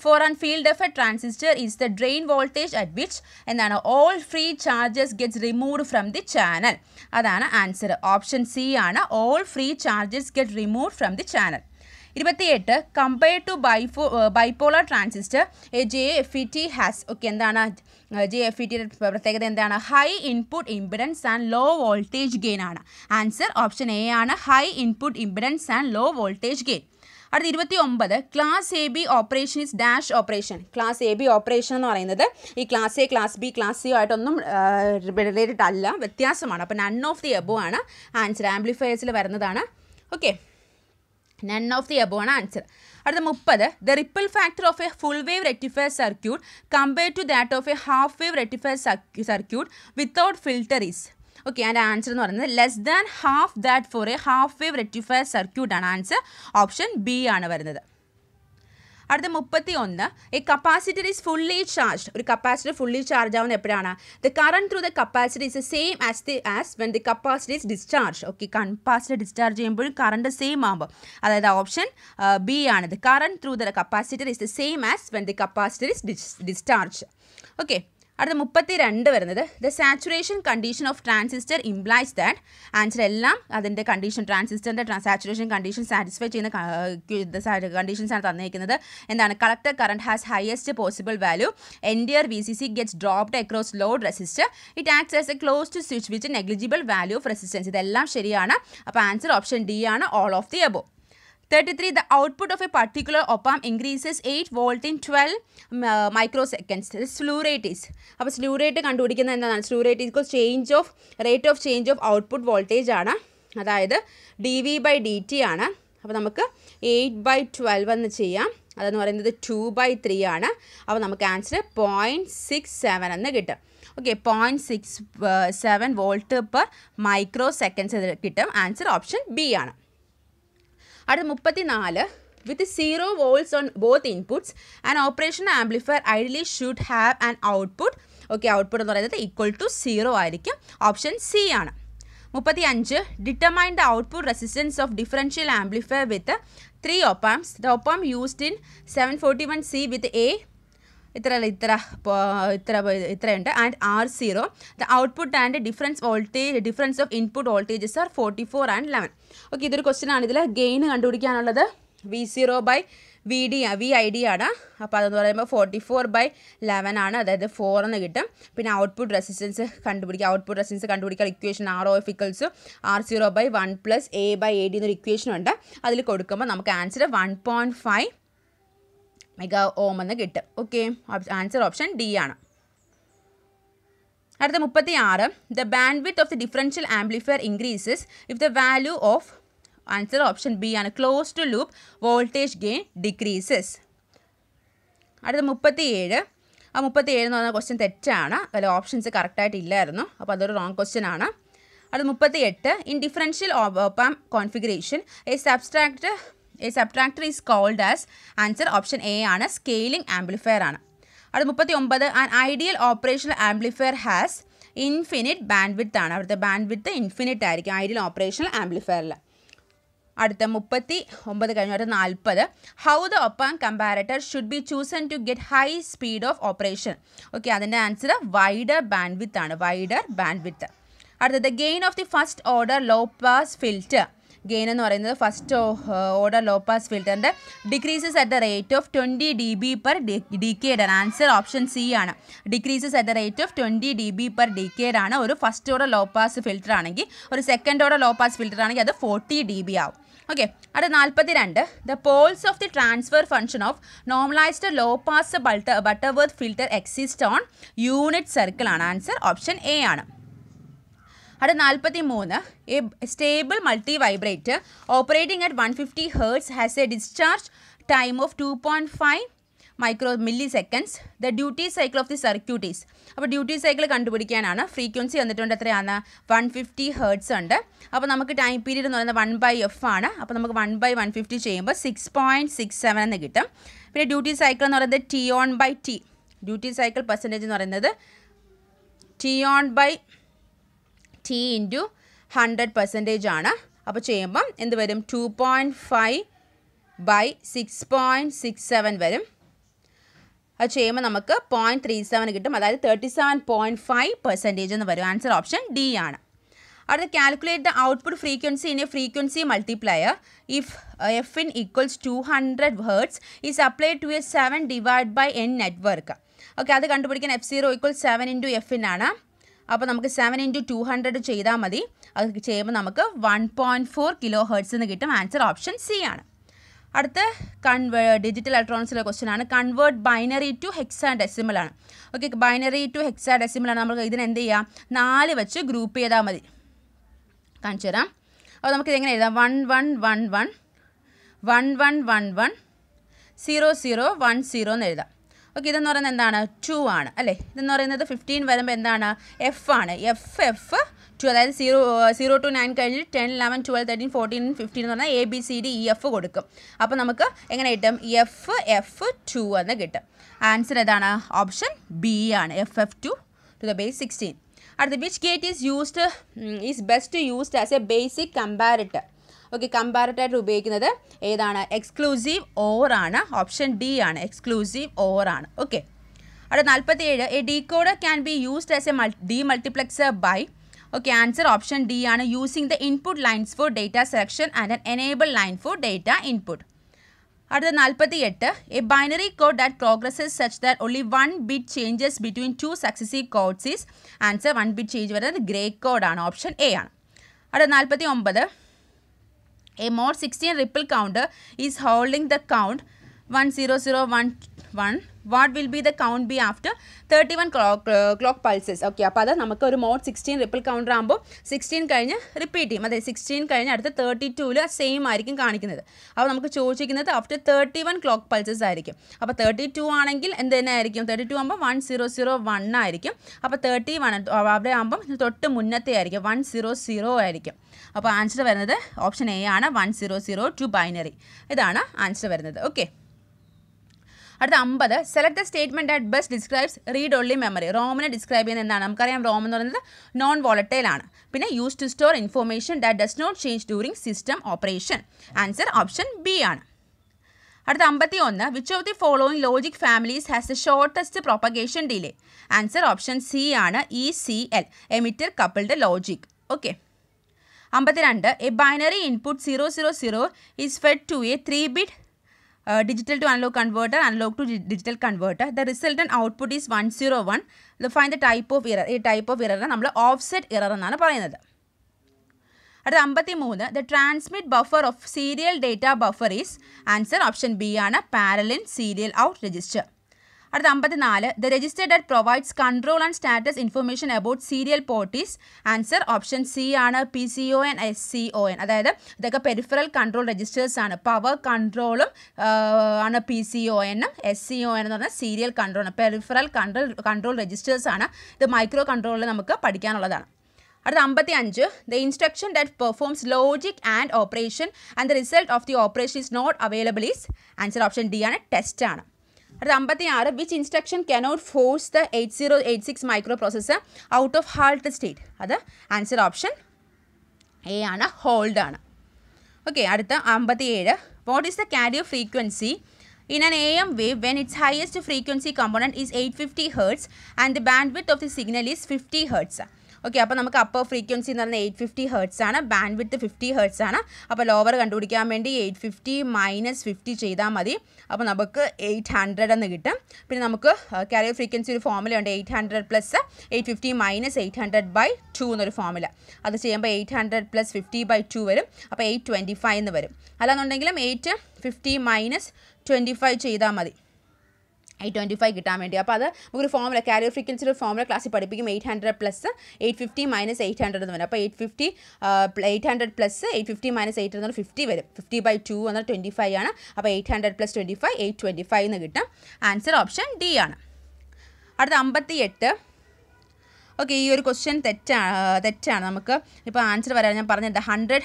for an field effect transistor is the drain voltage at which എന്താണ് all free charges gets removed from the channel. അതാണ് answer. Option C ആണ്. all free charges get removed from the channel. 28. Compared to bipolar transistor, a JFET has എന്താണ് JFET പ്രത്യേകത എന്താണ്? High input impedance and low voltage gain ആണ്. Answer option A ആണ്. High input impedance and low voltage gain. അടുത്ത 29. Class A B operation is dash operation. Class A B operation എന്ന് പറയുന്നത് ഈ class A, class B, class C ആയിട്ടൊന്നും related അല്ല, വ്യത്യാസമാണ്. അപ്പോൾ നൺ ഓഫ് ദി എബോ ആണ് ആൻസർ. ആംപ്ലിഫയേഴ്സിൽ വരുന്നതാണ്. Okay, None of the above ആണ് ആൻസർ. അടുത്ത 30. The ripple factor of a full wave rectifier circuit compared to that of a half wave rectifier circuit without filter is. Okay, അതിൻ്റെ answer എന്ന് പറയുന്നത് less than half that for a half wave rectifier circuit ആണ്. Answer option B ആണ് വരുന്നത്. അടുത്ത 31. A capacitor is fully charge. ഒരു capacitor fully charge ആവുന്നത് എപ്പോഴാണ്? The current through the capacitor is same as when the capacitor is discharge. Okay, capacitor discharge ചെയ്യുമ്പോഴും current same ആകുമ്പോൾ, അതായത് ഓപ്ഷൻ ബി ആണ്. The current through the capacitor is the same as when the capacitor is discharge. Okay, അടുത്ത 32 വരുന്നത് the saturation condition of transistor implies that. Answer എല്ലാം അതിൻ്റെ condition, ട്രാൻസിസ്റ്ററിൻ്റെ saturation condition satisfy ചെയ്യുന്ന conditions ആണ് തന്നിരിക്കുന്നത്. എന്താണ്? Collector current has highest possible value, entire V C C gets dropped across load resistor, it acts as a closed switch with negligible value of resistance. ഇതെല്ലാം ശരിയാണ്. അപ്പോൾ answer option D ആണ്, all of the above. 33. The output of a particular op-amp increases 8 volt in 12 microseconds. The slew rate is. അപ്പോൾ slew rate കണ്ടുപിടിക്കുന്നത് എന്താണ്? Slew rate equals rate of change of output voltage ആണ്. അതായത് dV/dt ആണ്. അപ്പോൾ നമുക്ക് 8/12 എന്ന് ചെയ്യാം. അതെന്ന് പറയുന്നത് 2/3 ആണ്. അപ്പോൾ നമുക്ക് ആൻസർ 0.67 എന്ന് കിട്ടും. Okay, 0.67 volt per micro seconds കിട്ടും. ആൻസർ ഓപ്ഷൻ ബി ആണ്. അടുത്ത 34. With 0 volts on both inputs, an operational amplifier ideally should have an output. Okay, output എന്ന് പറയുന്നത് ഈക്വൽ ടു 0 ആയിരിക്കും. ഓപ്ഷൻ സി ആണ്. 35. Determine the output resistance of differential amplifier with 3 op-amps. The op-amp used in 741C with A ഇത്രയുണ്ട് and R0. The output and difference of input voltages are 44 and 11. Okay, ഇതൊരു question ആണ്. ഇതിൽ gain കണ്ടുപിടിക്കാനുള്ളത് V0/VID ആണ്. അപ്പോൾ അതെന്ന് പറയുമ്പോൾ 44/11 ആണ്, അതായത് 4 എന്ന് കിട്ടും. പിന്നെ ഔട്ട്പുട്ട് റെസിസ്റ്റൻസ് കണ്ടുപിടിക്കാൻ ഇക്വേഷൻ ROF = R0/1 + A/AD എന്നൊരു ഇക്വേഷൻ ഉണ്ട്. അതിൽ കൊടുക്കുമ്പോൾ നമുക്ക് ആൻസർ 1.5 മെഗാ ഓം എന്ന് കിട്ടും. ഓക്കെ, ആൻസർ ഓപ്ഷൻ ഡി ആണ്. അടുത്ത 36. The bandwidth of the differential amplifier increases if the value of. Answer option B ആണ്. Close to loop voltage gain decreases. അടുത്ത 37. ആ 37 എന്ന് പറഞ്ഞ ക്വസ്റ്റ്യൻ തെറ്റാണ്. അതിൽ ഓപ്ഷൻസ് കറക്റ്റായിട്ട് ഇല്ലായിരുന്നു. അപ്പോൾ അതൊരു റോങ് ക്വസ്റ്റ്യൻ ആണ്. അടുത്ത 38. In differential op-amp configuration A subtractor is called as. Answer option A ആണ്, സ്കെയിലിംഗ് ആംപ്ലിഫയർ ആണ്. അത് 39. An ideal operational amplifier has infinite bandwidth ആണ്. അവിടുത്തെ ബാൻഡ് വിഡ്ത്ത് ഇൻഫിനിറ്റ് ആയിരിക്കും ഐഡിയൽ ഓപ്പറേഷണൽ ആംപ്ലിഫയറിൽ. അടുത്ത 39 കഴിഞ്ഞ 40. How the op-amp comparator should be chosen to get high speed of operation. Okay, അതിൻ്റെ ആൻസർ വൈഡർ ബാൻഡ് വിഡ്ത്ത് ആണ്, wider bandwidth. അടുത്തത് gain of the first order low pass filter. Gain എന്ന് പറയുന്നത് first order low pass ഫിൽറ്ററിൻ്റെ decreases at the rate of 20 dB/decade ആണ്. Answer option C ആണ്. Decreases at the rate of 20 dB/decade ആണ് ഒരു first order low pass filter ആണെങ്കിൽ. ഒരു second order low pass filter ആണെങ്കിൽ അത് 40 dB ആവും. ഓക്കെ, അത് 42. The poles of the transfer function of normalised low pass Butterworth filter exist on unit circle ആണ്. Answer option A ആണ്. അത് 43. A stable multi vibrator operating at 150 Hz has A discharge time of 2.5 milliseconds. The duty cycle of the circuit is. അപ്പോൾ duty cycle കണ്ടുപിടിക്കാനാണ്. Frequency വന്നിട്ടുണ്ട് എത്രയാണ്? 150 Hz ഉണ്ട്. അപ്പോൾ നമുക്ക് time period എന്ന് പറയുന്നത് 1/f ആണ്. അപ്പോൾ നമുക്ക് 1/150 ചെയ്യുമ്പോൾ 6.67 എന്ന് കിട്ടും. പിന്നെ ഡ്യൂട്ടി സൈക്കിൾ എന്ന് പറയുന്നത് T(on/T). ഡ്യൂട്ടി സൈക്കിൾ പെർസെൻറ്റേജ് എന്ന് പറയുന്നത് T(on/T) × 100% ആണ്. അപ്പോൾ ചെയ്യുമ്പം എന്ത് വരും? 2.5/6.67 വരും. അത് ചെയ്യുമ്പോൾ നമുക്ക് 0.37 കിട്ടും, അതായത് 37.5% എന്ന് വരും. ആൻസർ ഓപ്ഷൻ ഡി ആണ്. അടുത്ത calculate the output frequency in a frequency multiplier if Fin = 200 Hz is applied to a 7/n network. Okay, അത് കണ്ടുപിടിക്കാൻ F0 = 7 × Fin ആണ്. അപ്പോൾ നമുക്ക് 7 × 200 ചെയ്താൽ മതി. അത് ചെയ്യുമ്പോൾ നമുക്ക് 1.4 kHz എന്ന് കിട്ടും. ആൻസർ ഓപ്ഷൻ സി ആണ്. അടുത്ത ഡിജിറ്റൽ ഇലക്ട്രോണിക്സിലെ ക്വസ്റ്റ്യൻ ആണ്. കൺവേർട്ട് ബൈനറി ടു ഹെക്സാഡെസിമൽ ആണ്. ഓക്കെ, ബൈനറി ടു ഹെക്സാഡെസിമൽ ആണ്. നമ്മൾ ഇതിന് എന്ത് ചെയ്യാം? 4 വെച്ച് ഗ്രൂപ്പ് ചെയ്താൽ മതി. കാണിച്ചു തരാം. അപ്പോൾ നമുക്കിത് എങ്ങനെ എഴുതാം? 1111 11110010 എന്ന് എഴുതാം. ഓക്കെ, ഇതെന്ന് പറയുന്നത് എന്താണ്? 2 ആണ് അല്ലേ. ഇതെന്ന് പറയുന്നത് 15 വരുമ്പോൾ എന്താണ്? എഫ് ആണ്. എഫ് 2, അതായത് 0 to 9 കഴിഞ്ഞ് 10, 11, 12, 13, 14, 15 എന്ന് പറഞ്ഞാൽ ABCDEF കൊടുക്കും. അപ്പോൾ നമുക്ക് എങ്ങനെ കിട്ടും? F2 എന്ന് കിട്ടും. ആൻസർ ഏതാണ്? ഓപ്ഷൻ ബി ആണ്. FF2 to the base 16. അടുത്ത which gate is best used as a basic comparator? Okay, comparator ആയിട്ട് ഉപയോഗിക്കുന്നത് ഏതാണ്? എക്സ്ക്ലൂസീവ് ഓർ ആണ്. ഓപ്ഷൻ ഡി ആണ്. എക്സ്ക്ലൂസീവ് ഓർ ആണ്. ഓക്കെ, അടുത്ത 47 a decoder can be used as a demultiplexer by. Okay, answer option D ആണ്. Using the input lines for data selection and an enable line for data input. അടുത്ത 48 a binary code that progresses such that only 1 bit changes between 2 successive codes is. Answer 1 bit change വരുന്നത് grey കോഡാണ്. Option A ആണ്. അടുത്ത 49 a mod 16 ripple counter is holding the count 10011. What will be the count be after 31 clock pulses? Okay, അപ്പോൾ അത് നമുക്ക് ഒരു mode 16 ripple counter ആകുമ്പോൾ 16 കഴിഞ്ഞ് റിപ്പീറ്റ് ചെയ്യും. അതായത് 16 കഴിഞ്ഞ് അടുത്ത 32 സെയിം ആയിരിക്കും കാണിക്കുന്നത്. അപ്പോൾ നമുക്ക് ചോദിച്ചിരിക്കുന്നത് ആഫ്റ്റർ 31 ക്ലോക്ക് പൾസസ് ആയിരിക്കും. അപ്പോൾ 32 ആണെങ്കിൽ എന്ത് തന്നെ ആയിരിക്കും? 32 ആകുമ്പോൾ 1001 ആയിരിക്കും. അപ്പോൾ 31 അവിടെ ആകുമ്പം തൊട്ട് മുന്നത്തെ ആയിരിക്കും 100 ആയിരിക്കും. അപ്പോൾ ആൻസർ വരുന്നത് ഓപ്ഷൻ എ ആണ്. 100 ബൈനറി. ഇതാണ് ആൻസർ വരുന്നത്. ഓക്കെ, അടുത്ത 50 select the statement that best describes read only memory. റോമിനെ ഡിസ്ക്രൈബ് ചെയ്യുന്നത് എന്താണ്? നമുക്കറിയാം റോം എന്ന് പറയുന്നത് നോൺ വോളറ്റൈൽ ആണ്. പിന്നെ use to store information that does not change during system operation. Answer option B ആണ്. അടുത്ത 51 which of the following logic families has the shortest propagation delay. Answer option C ആണ്. ECL emitter coupled logic. Okay, 52 a binary input 000 is fed to a 3-bit digital to analog converter, analog to digital converter. The resultant output is 101. Find the type of error. ഈ type of എററിനെ നമ്മൾ offset error എന്നാണ് പറയുന്നത്. അടുത്ത 53 the transmit buffer of serial data buffer is. Answer option B ആണ്. Parallel serial out register. അടുത്ത 54 the register that provides control and status information about serial port is. Answer option C ആണ്. PCON SCON. അതായത് ഇതൊക്കെ peripheral control registers ആണ്. Power കൺട്രോളും ആണ് PCON. SCON എന്ന് പറഞ്ഞാൽ serial control ആണ്. പെരിഫറൽ കൺട്രോൾ രജിസ്റ്റേഴ്സ് ആണ്. ഇത് മൈക്രോ കൺട്രോളിൽ നമുക്ക് പഠിക്കാനുള്ളതാണ്. അടുത്ത 55 the instruction that performs logic and operation and the result of the operation is not available is. Answer option D ആണ്. ടെസ്റ്റ് ആണ്. അടുത്ത 56 which instruction cannot force the 8086 micro processor out of halt state. അത് answer option A ആണ്. Hold ആണ്. Okay, അടുത്ത 57 what is the carrier frequency in an AM wave when its highest frequency component is 850 Hz and the bandwidth of the signal is 50 Hz. Okay, അപ്പോൾ നമുക്ക് upper frequency എന്ന് പറഞ്ഞാൽ 850 Hz ആണ്. Band വിത്ത് 50 Hz ആണ്. അപ്പോൾ lower കണ്ടുപിടിക്കാൻ വേണ്ടി 850 - 50 ചെയ്താൽ മതി. അപ്പോൾ നമുക്ക് 800 എന്ന് കിട്ടും. പിന്നെ നമുക്ക് കാരിയർ ഫ്രീക്വൻസി ഒരു ഫോമുല ഉണ്ട്. 800 + 850 - 800/2 എന്നൊരു ഫോമുല. അത് ചെയ്യുമ്പോൾ 800 + 50/2 വരും. അപ്പോൾ 825 എന്ന് വരും. അല്ലാന്നുണ്ടെങ്കിലും 850 - 25 ചെയ്താൽ മതി. 825 കിട്ടാൻ വേണ്ടി. അപ്പോൾ അത് നമുക്കൊരു ഫോമുല കാരിയർ ഫ്രീക്വൻസിയുടെ ഒരു ഫോമുല ക്ലാസ്സിൽ പഠിപ്പിക്കും. 800 + 850 - 800 എന്ന് വരും. അപ്പോൾ 800 + 850 - 800 എന്ന് 50 വരും. 50/2 എന്നാൽ 25 ആണ്. അപ്പോൾ 800 + 25 825 എന്ന് കിട്ടും. ആൻസർ ഓപ്ഷൻ ഡി ആണ്. അടുത്ത 58 ഓക്കെ, ഈ ഒരു ക്വസ്റ്റ്യൻ തെറ്റാണ്. നമുക്ക് ഇപ്പോൾ ആൻസർ വരാൻ ഞാൻ പറഞ്ഞത് 100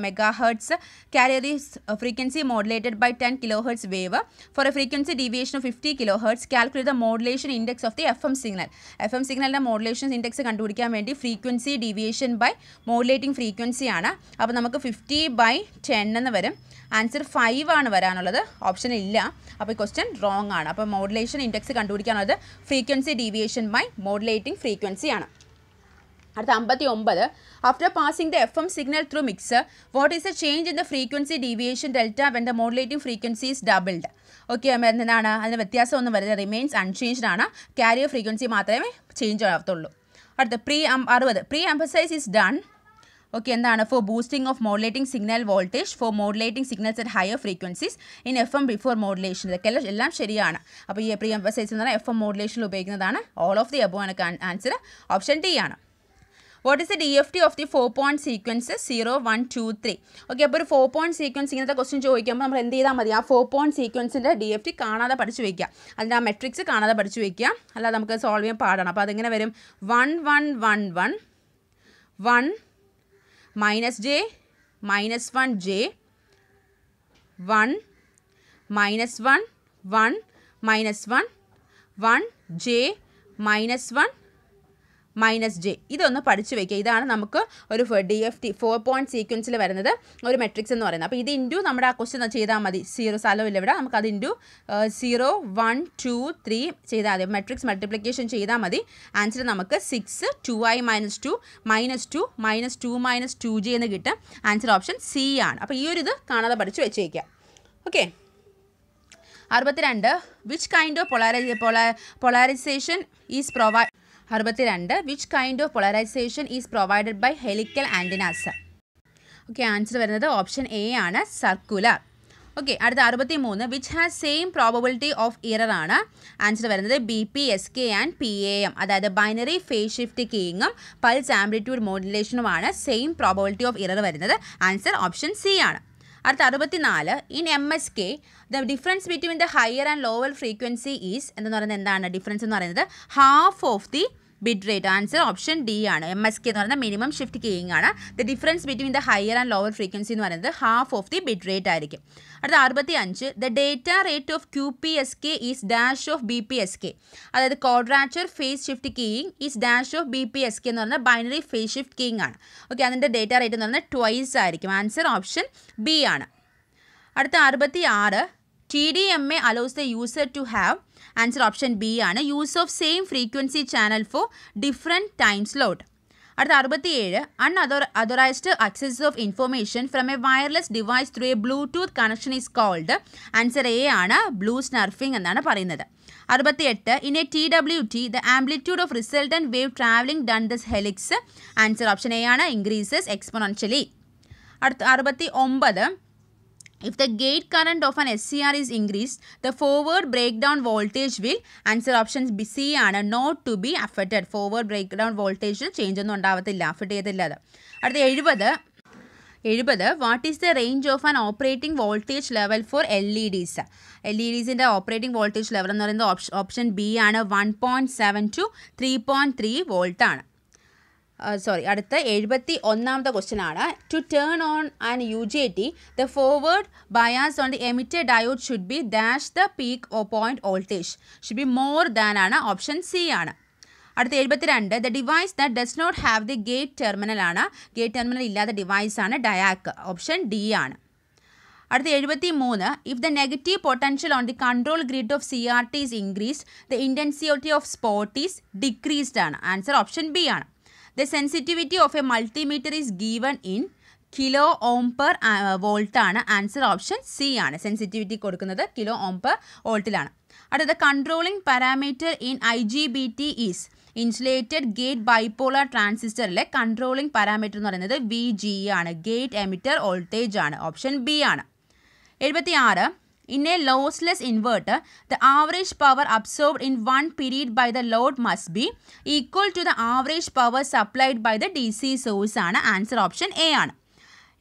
MHz carrier is frequency modulated by 10 kHz wave for a frequency deviation of 50 kHz. Calculate the modulation index of the FM signal. FM signalൻ്റെ modulation index കണ്ടുപിടിക്കാൻ വേണ്ടി frequency deviation by modulating frequency ആണ്. അപ്പോൾ നമുക്ക് 50/10 എന്ന് വരും. ആൻസർ 5 ആണ് വരാനുള്ളത്. Option ഇല്ല. അപ്പോൾ ഈ ക്വസ്റ്റ്യൻ റോങ് ആണ്. അപ്പോൾ മോഡുലേഷൻ ഇൻഡെക്സ് കണ്ടുപിടിക്കാനുള്ളത് frequency deviation by modulating frequency ആണ്. അടുത്ത 59 after passing the FM signal through mixer what is the change in the frequency deviation delta when the modulating frequency is doubled. Okay, എന്താണ് അതിന് വ്യത്യാസം ഒന്നും വരുന്നത്? റിമെയിൻസ് അൺചേഞ്ച്ഡ് ആണ്. Carrier frequency മാത്രമേ change ആകത്തുള്ളൂ. അടുത്ത 60 pre emphasis is done. Okay, എന്താണ്? For boosting of modulating signal voltage for modulating signals at higher frequencies in FM before modulation. ഇതൊക്കെ എല്ലാം ശരിയാണ്. അപ്പോൾ ഈ പ്രീ എംഫസൈസ് എന്ന് പറഞ്ഞാൽ FM മോഡുലേഷനിൽ ഉപയോഗിക്കുന്നതാണ്. ഓൾ ഓഫ് ദി അബോവ് ആണ് ആൻസർ. ഓപ്ഷൻ ഡി ആണ്. What is the DFT of the 4-point sequence 0, 1, 2, 3? Okay, അപ്പോൾ ഒരു 4-point സീക്വൻസ് ഇങ്ങനത്തെ ക്വസ്റ്റ്യൻ ചോദിക്കുമ്പോൾ നമ്മൾ എന്ത് ചെയ്താൽ മതി? ആ 4-point സീക്വൻസിൻ്റെ DFT കാണാതെ പഠിച്ചു വയ്ക്കുക, അതിൻ്റെ ആ മെട്രിക്സ് കാണാതെ പഠിച്ചു വയ്ക്കുക, അല്ലാതെ നമുക്ക് സോൾവ് ചെയ്യാൻ പാടാണ്. അപ്പോൾ അതെങ്ങനെ വരും? 1, 1, 1, 1, 1 - j -1 j 1 -1 1 -1 1 j -1 -j. ഇതൊന്ന് പഠിച്ചു വയ്ക്കുക. ഇതാണ് നമുക്ക് ഒരു DFT 4-point സീക്വൻസിൽ വരുന്നത് ഒരു മെട്രിക്സ് എന്ന് പറയുന്നത്. അപ്പോൾ ഇത് ഇൻറ്റു നമ്മുടെ ആ ക്വസ്റ്റ്യൻ ചെയ്താൽ മതി. 0 സ്ഥലമില്ല ഇവിടെ, നമുക്കത് ഇൻറ്റു 0, 1, 2, 3 ചെയ്താൽ മതി. മെട്രിക്സ് മൾട്ടിപ്ലിക്കേഷൻ ചെയ്താൽ മതി. ആൻസർ നമുക്ക് 6 2i - 2 -2 -2 -2j എന്ന് കിട്ടും. ആൻസർ ഓപ്ഷൻ സി ആണ്. അപ്പോൾ ഈ ഒരു ഇത് കാണാതെ പഠിച്ചു വെച്ചേക്കുക. Okay, 62. Which kind of polarization is provided? 62. Which kind of polarization is provided by helical antennas? Okay, answer വരുന്നത് ഓപ്ഷൻ എ ആണ്, സർക്കുലർ. ഓക്കെ, അടുത്ത 63. Which has same probability of error ആണ്. ആൻസർ വരുന്നത് BPSK ആൻഡ് PAM, അതായത് binary phase shift കീയിങ്ങും pulse amplitude മോഡുലേഷനുമാണ് same probability of error വരുന്നത്. Answer option C ആണ്. അടുത്ത 64. In MSK the difference between the higher and lower frequency is എന്ന് പറയുന്നത് എന്താണ്? ഡിഫറൻസ് എന്ന് പറയുന്നത് half of the bit rate. Answer option D ആണ്. MSK എന്ന് പറയുന്നത് മിനിമം ഷിഫ്റ്റ് കീയിങ് ആണ്. The difference between the higher and lower frequency എന്ന് പറയുന്നത് half of the bit rate ആയിരിക്കും. അടുത്ത 65. The data rate of QPSK is dash of BPSK, അതായത് quadrature phase shift keying is dash of BPSK എന്ന് പറയുന്നത് binary phase shift keying ആണ്. Okay, അതിൻ്റെ data rate എന്ന് പറയുന്നത് ട്വൈസ് ആയിരിക്കും. ആൻസർ ഓപ്ഷൻ ബി ആണ്. അടുത്ത 66. TDMA allows the user to have, answer option B ആണ്, use of same frequency channel for different time slot. അടുത്ത 67. Unauthorised access of information from a wireless device through a Bluetooth connection is called. Answer A ആണ്, blue snarfing എന്നാണ് പറയുന്നത്. 68. In a TWT the amplitude of resultant wave travelling down the helix. Answer option A ആണ്, increases exponentially. അടുത്ത 69. If the gate current of an SCR is increased, the forward breakdown voltage will, answer option C ആണ്, not to be affected. Forward breakdown voltage change ഒന്നും ഉണ്ടാവത്തില്ല, affect ചെയ്തില്ല അത്. അടുത്ത 70. What is the range of an operating voltage level for LEDs? LEDസിൻ്റെ operating voltage level എന്ന് പറയുന്നത് option B ആണ്, 1.7 to 3.3 വോൾട്ട് ആണ്. അടുത്ത 71ാമത്തെ ക്വസ്റ്റ്യൻ ആണ്. To turn on and UJT the forward bias on the emitter diode should be dash the peak o point voltage should be more than ആണ്, option C ആണ്. അടുത്ത 72. The device that does not have the gate terminal ആണ്. Gate terminal ഇല്ലാത്ത device ആണ് diac, option D ആണ്. അടുത്ത 73. If the negative potential on the control grid of CRT is increased the intensity of spot is decreased ആണ്. Answer option B ആണ്. The sensitivity of a multimeter is given in kilo ohm per volt ആണ്. Answer option C ആണ്. Sensitivity കൊടുക്കുന്നത് kilo ohm per വോൾട്ടിലാണ്. അടുത്ത controlling parameter in IGBT is insulated gate bipolar ട്രാൻസിസ്റ്ററിലെ controlling parameter എന്ന് പറയുന്നത് VGE ആണ്, ഗേറ്റ് എമിറ്റർ വോൾട്ടേജ് ആണ്, ഓപ്ഷൻ ബി ആണ്. 76. In a lossless inverter, the average power absorbed in one period by the load must be equal to the average power supplied by the DC source ആണ്. Answer option A ആണ്.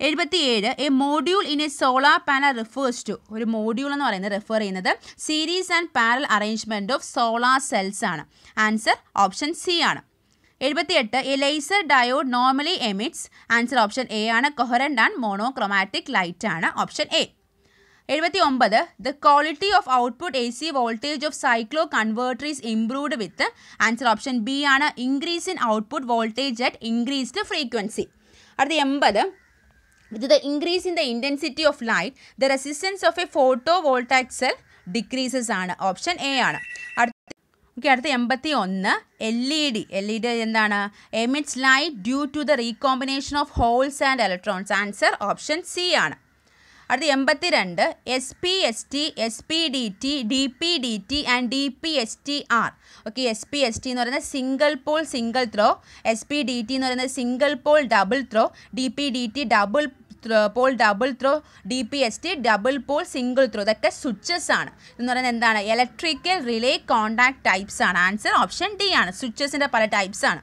77. A module in a solar panel refers to, ഒരു module എന്ന് പറയുന്നത് refer ചെയ്യുന്നത് series and parallel arrangement of solar cells ആണ്. Answer option C ആണ്. 78. A laser diode normally emits. Answer option A ആണ്, coherent and monochromatic light ആണ്, option A. 79. The quality of output AC voltage of cyclo converter is improved with, answer option B ആണ്, increase in output voltage at increased frequency. അടുത്ത 80. With the increase in the intensity of light, the resistance of a photovoltaic cell decreases ആണ്, option A ആണ്. അടുത്ത 81. LED എന്താണ്? emits light due to the recombination of holes and electrons. Answer option C ആണ്. അടുത്ത 82. SPST, SPDT, DPDT and DPSTR. Okay, SPST എന്ന് പറയുന്നത് single pole single throw, SPDT എന്ന് പറയുന്നത് single pole double throw, DPDT double pole double throw, DPST double Paul single throw. ഇതൊക്കെ switches ആണ്. എന്ന് പറയുന്നത് എന്താണ്? ഇലക്ട്രിക്കൽ റിലേ കോണ്ടാക്ട് ടൈപ്സ് ആണ്. ആൻസർ ഓപ്ഷൻ ഡി ആണ്, സ്വിച്ചസിൻ്റെ പല ടൈപ്സ് ആണ്.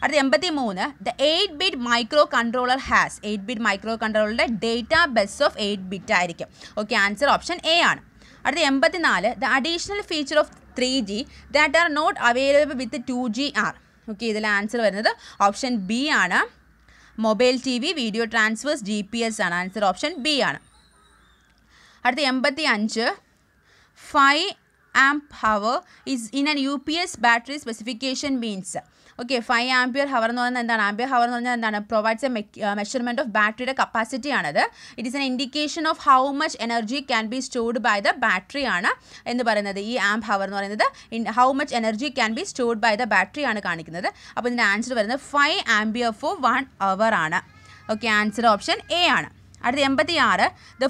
അടുത്ത 83 the 8-bit microcontroller has 8-bit microcontrollerയുടെ ഡേറ്റ ബസ് ഓഫ് 8-bit ആയിരിക്കും. ഓക്കെ, ആൻസർ ഓപ്ഷൻ എ ആണ്. അടുത്ത 84 the additional feature of 3G that are not available with 2G are. Okay, ഇതിൽ ആൻസർ വരുന്നത് ഓപ്ഷൻ ബി ആണ്. Mobile T V, video transfers, GPS ആണ്. Answer option B ആണ്. അടുത്ത 85 5 amp hour is in an UPS battery specification means. Okay, 5 ampere hour എന്ന് പറയുന്നത് എന്താണ്? Ampere hour എന്ന് പറഞ്ഞാൽ എന്താണ്? പ്രൊവൈഡ്സ് എ മെഷർമെൻറ്റ് ഓഫ് ബാറ്ററിയുടെ കപ്പാസിറ്റി ആണത്. It is an indication of how much energy can be stored by the battery ആണ് എന്ന് പറയുന്നത്. ഈ ആംപ് ഹവർ എന്ന് പറയുന്നത് how much energy can be stored by the battery ആണ് കാണിക്കുന്നത്. അപ്പോൾ ഇതിൻ്റെ ആൻസർ വരുന്നത് 5 ampere for 1 hour ആണ്. ഓക്കെ, ആൻസർ ഓപ്ഷൻ എ ആണ്. അടുത്ത 86 ദ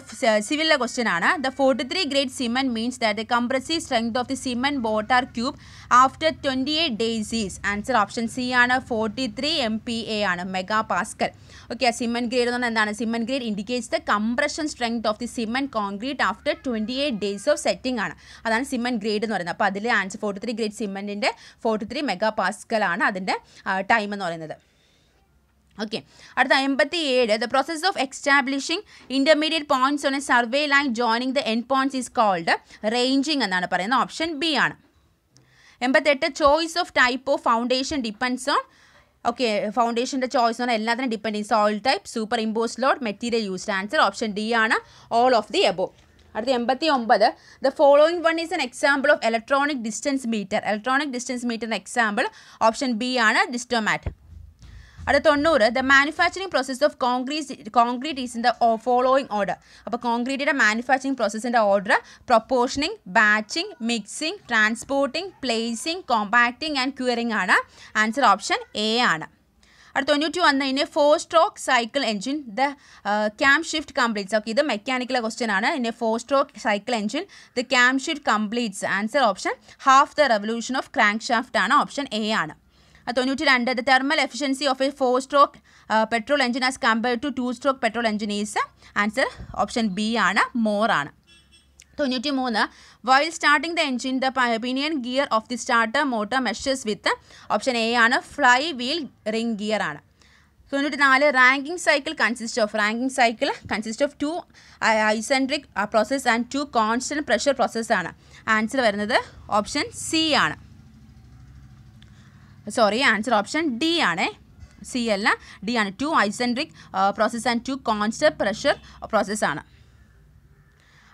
സിവിലിലെ ക്വസ്റ്റ്യൻ ആണ്. The 43 grade cement means that the compressive strength of the cement motor cube after 28 days is. Answer option C ആണ്. 43 MPa ആണ്, mega Pascal. Okay, cement grade എന്ന് പറഞ്ഞാൽ എന്താണ്? Cement grade indicates the compression strength of the cement concrete after 28 days of setting ആണ്. അതാണ് cement grade എന്ന് പറയുന്നത്. അപ്പോൾ അതിൽ ആൻസർ 43 ഗ്രേഡ് സിമെൻറ്റിൻ്റെ 43 മെഗാ പാസ്കൽ ആണ് അതിൻ്റെ ടൈം എന്ന് പറയുന്നത്. ഓക്കെ, അടുത്ത 87 the process of establishing intermediate points on a survey line joining the end points is called ranging എന്നാണ് പറയുന്നത്. ഓപ്ഷൻ ബി ആണ്. 88 choice of type of foundation depends on. Okay, ഫൗണ്ടേഷൻ്റെ choice എന്ന് പറഞ്ഞാൽ എല്ലാത്തിനും ഡിപ്പെൻഡ് ചെയ്യും. Soil type, super impose load, material used. Answer option D ആണ്, all of the above. അടുത്ത 89 the following one is an example of electronic distance meter. Electronic distance മീറ്ററിൻ്റെ example option B ആണ്, Distomat. അടുത്ത 90 the manufacturing process of concrete is in the following order. അപ്പോൾ കോൺക്രീറ്റിൻ്റെ manufacturing പ്രോസസ്സിൻ്റെ order proportioning, batching, mixing, transporting, placing, compacting and curing ആണ്. Answer option A ആണ്. അടുത്ത 91 in a 4-stroke cycle engine the cam shift completes. Okay, ഇത് mechanical question ആണ്. In a 4-stroke cycle engine the cam shift completes. Answer option half the revolution of crank shaft ആണ്. Option A ആണ്. 92 the thermal efficiency of a 4-stroke petrol engine as compared to 2-stroke petrol engine is. Answer option B ആണ്, more ആണ്. 93 while starting the engine the pinion gear of the starter motor meshes with. Option A ആണ്, fly wheel ring gear ആണ്. 94 Rankine cycle consist of 2 isentropic process and 2 constant pressure process ആണ്. Answer വരുന്നത് option C ആണ്. Answer option D ആണ്, C അല്ല, D ആണ്. 2 isentropic process and 2 constant pressure process ആണ്.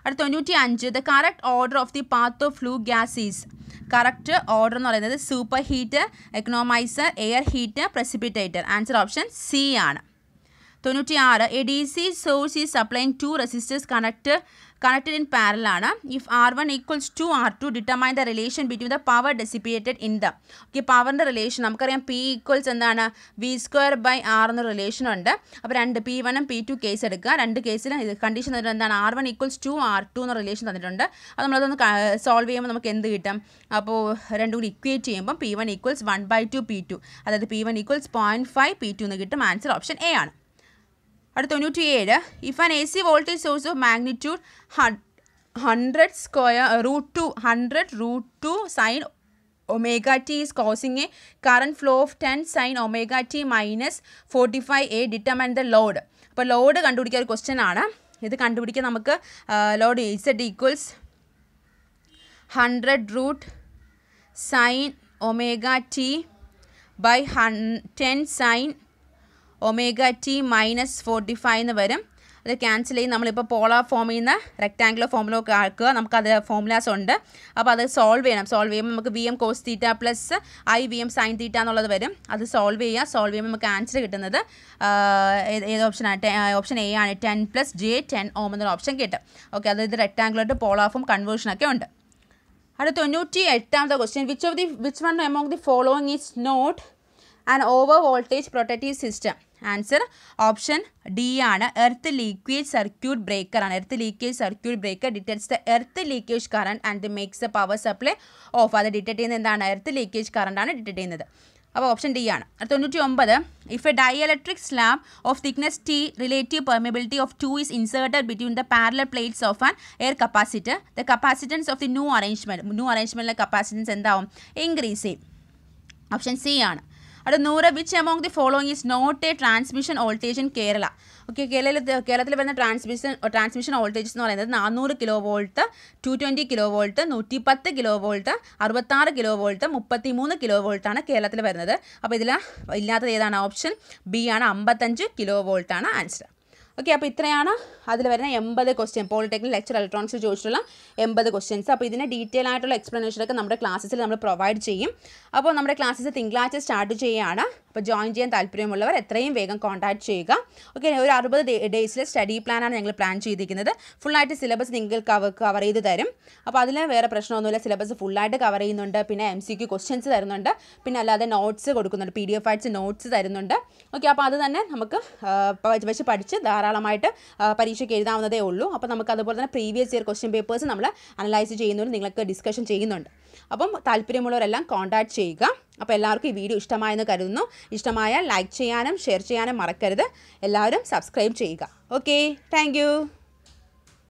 അടുത്ത 95 the correct order of the path of flue gas is. Correct order എന്ന് പറയുന്നത് super heater, economiser, air heater, precipitator. Answer option C ആണ്. 96 a D C source is supplying 2 resistors connected in parallel ആണ്. If R1 equals to R2 determine the relation between the power dissipated in them. Okay, പവറിൻ്റെ relation നമുക്കറിയാം. P equals എന്താണ്? V²/R എന്ന relation ഉണ്ട്. അപ്പോൾ രണ്ട് P1 P2 case എടുക്കുക. രണ്ട് കേസിൽ ഇത് കണ്ടീഷൻ തന്നിട്ട് എന്താണ്? R1 equals to R2 എന്ന റിലേഷൻ തന്നിട്ടുണ്ട്. അത് നമ്മളതൊന്ന് സോൾവ് ചെയ്യുമ്പോൾ നമുക്ക് എന്ത് കിട്ടും? അപ്പോൾ രണ്ടും കൂടി ഇക്വേറ്റ് ചെയ്യുമ്പോൾ P1 equals 1/2 P2, അതായത് P1 equals 0.5 P2 എന്ന് കിട്ടും. ആൻസർ ഓപ്ഷൻ എ ആണ്. അടുത്ത 97 if an AC voltage source of magnitude 100√2 sin omega t is causing a current flow of 10 sin omega t minus 45a determine the load. അപ്പോൾ load കണ്ടുപിടിക്കാൻ ഒരു question ആണ്. ഇത് കണ്ടുപിടിക്കാൻ നമുക്ക് load Z equals 100√ sin omega t by 10 sin omega t minus 45 എന്ന് വരും. അത് ക്യാൻസൽ ചെയ്ത് നമ്മളിപ്പോൾ പോളാർ ഫോമിൽ നിന്ന് റെക്ടാങ്കുലർ ഫോമിലേക്ക് ആക്കുക. നമുക്കത് ഫോമുലാസ് ഉണ്ട്. അപ്പോൾ അത് സോൾവ് ചെയ്യുമ്പോൾ നമുക്ക് VM cos θ plus I VM sin θ എന്നുള്ളത് വരും. അത് സോൾവ് ചെയ്യുമ്പോൾ നമുക്ക് ആൻസർ കിട്ടുന്നത് ഏത് ഓപ്ഷനാണ്? ഓപ്ഷൻ എ ആണ്. 10 + j 10 Ω എന്നൊരു ഓപ്ഷൻ കിട്ടും. ഓക്കെ, അതായത് റെക്ടാങ്കുലർ ടു പോളാർ ഫോം കൺവേർഷനൊക്കെ ഉണ്ട്. അടുത്ത 98ാമത്തെ question which one among the following is not an over voltage protective system. Answer option D ആണ്. എർത്ത് ലീക്കേജ് സർക്യൂട്ട് ബ്രേക്കർ ആണ്. Earth leakage circuit breaker detects the earth leakage current and makes the power supply off. അത് detect ചെയ്യുന്നത് എന്താണ്? Earth leakage current ആണ് detect ചെയ്യുന്നത്. അപ്പോൾ option D ആണ്. 99 if a dielectric slab of thickness T relative permeability of 2 is inserted between the parallel plates of an air capacitor, the capacitance of the new arrangementലെ capacitance എന്താവും? Increase ചെയ്യും. Option C ആണ്. അടുത്ത 100 which among the following is not a transmission voltage in Kerala. Okay, കേരളത്തിൽ വരുന്ന transmission voltage എന്ന് പറയുന്നത് 400 kilo volt, 220 kilo volt, 110 kilo volt, 66 kilo volt, 33 kilo വോൾട്ടാണ് കേരളത്തിൽ വരുന്നത്. അപ്പോൾ ഇതിൽ ഇല്ലാത്തത് ഏതാണ്? ഓപ്ഷൻ ബി ആണ്, 55 കിലോ വോൾട്ടാണ് ആൻസർ. ഓക്കെ, അപ്പോൾ ഇത്രയാണ് അതിൽ വരുന്ന 80 ക്വസ്റ്റ്യൻ, പോളിടെക്നിക് ലെക്ചർ ഇലക്ട്രോണിക്സ് ചോദിച്ചിട്ടുള്ള 80 ക്വസ്റ്റ്യൻസ്. അപ്പോൾ ഇതിൻ്റെ ഡീറ്റെയിൽ ആയിട്ടുള്ള എക്സ്പ്ലനേഷനൊക്കെ നമ്മുടെ ക്ലാസ്സിൽ നമ്മൾ പ്രൊവൈഡ് ചെയ്യും. അപ്പോൾ നമ്മുടെ ക്ലാസ്സസ് തിങ്കളാഴ്ച സ്റ്റാർട്ട് ചെയ്യുകയാണ്. അപ്പോൾ ജോയിൻ ചെയ്യാൻ താല്പര്യമുള്ളവർ എത്രയും വേഗം കോൺടാക്ട് ചെയ്യുക. ഓക്കെ, ഒരു 60 ഡേയ്സിലെ സ്റ്റഡി പ്ലാനാണ് ഞങ്ങൾ പ്ലാൻ ചെയ്തിരിക്കുന്നത്. ഫുള്ളായിട്ട് സിലബസ് നിങ്ങൾക്ക് കവർ ചെയ്ത് തരും. അപ്പോൾ അതിൽ വേറെ പ്രശ്നമൊന്നുമില്ല, സിലബസ് ഫുള്ളായിട്ട് കവർ ചെയ്യുന്നുണ്ട്. പിന്നെ MCQ ക്വസ്റ്റ്യൻസ് തരുന്നുണ്ട്, പിന്നെ അല്ലാതെ നോട്ട്സ് കൊടുക്കുന്നുണ്ട്, PDF ആയിട്ട് നോട്ട്സ് തരുന്നുണ്ട്. ഓക്കെ, അപ്പോൾ അത് തന്നെ നമുക്ക് വെച്ച് പഠിച്ച് ധാരാളമായിട്ട് പരീക്ഷയ്ക്ക് എഴുതാവുന്നതേ ഉള്ളൂ. അപ്പോൾ നമുക്ക് അതുപോലെ തന്നെ പ്രീവിയസ് ഇയർ ക്വസ്റ്റ്യൻ പേപ്പേഴ്സ് നമ്മൾ അനലൈസ് ചെയ്യുന്നുണ്ട്, നിങ്ങൾക്ക് ഡിസ്കഷൻ ചെയ്യുന്നുണ്ട്. അപ്പം താല്പര്യമുള്ളവരെല്ലാം കോൺടാക്ട് ചെയ്യുക. അപ്പോൾ എല്ലാവർക്കും ഈ വീഡിയോ ഇഷ്ടമായെന്ന് കരുതുന്നു. ഇഷ്ടമായാൽ ലൈക്ക് ചെയ്യാനും ഷെയർ ചെയ്യാനും മറക്കരുത്. എല്ലാവരും സബ്സ്ക്രൈബ് ചെയ്യുക. Okay, thank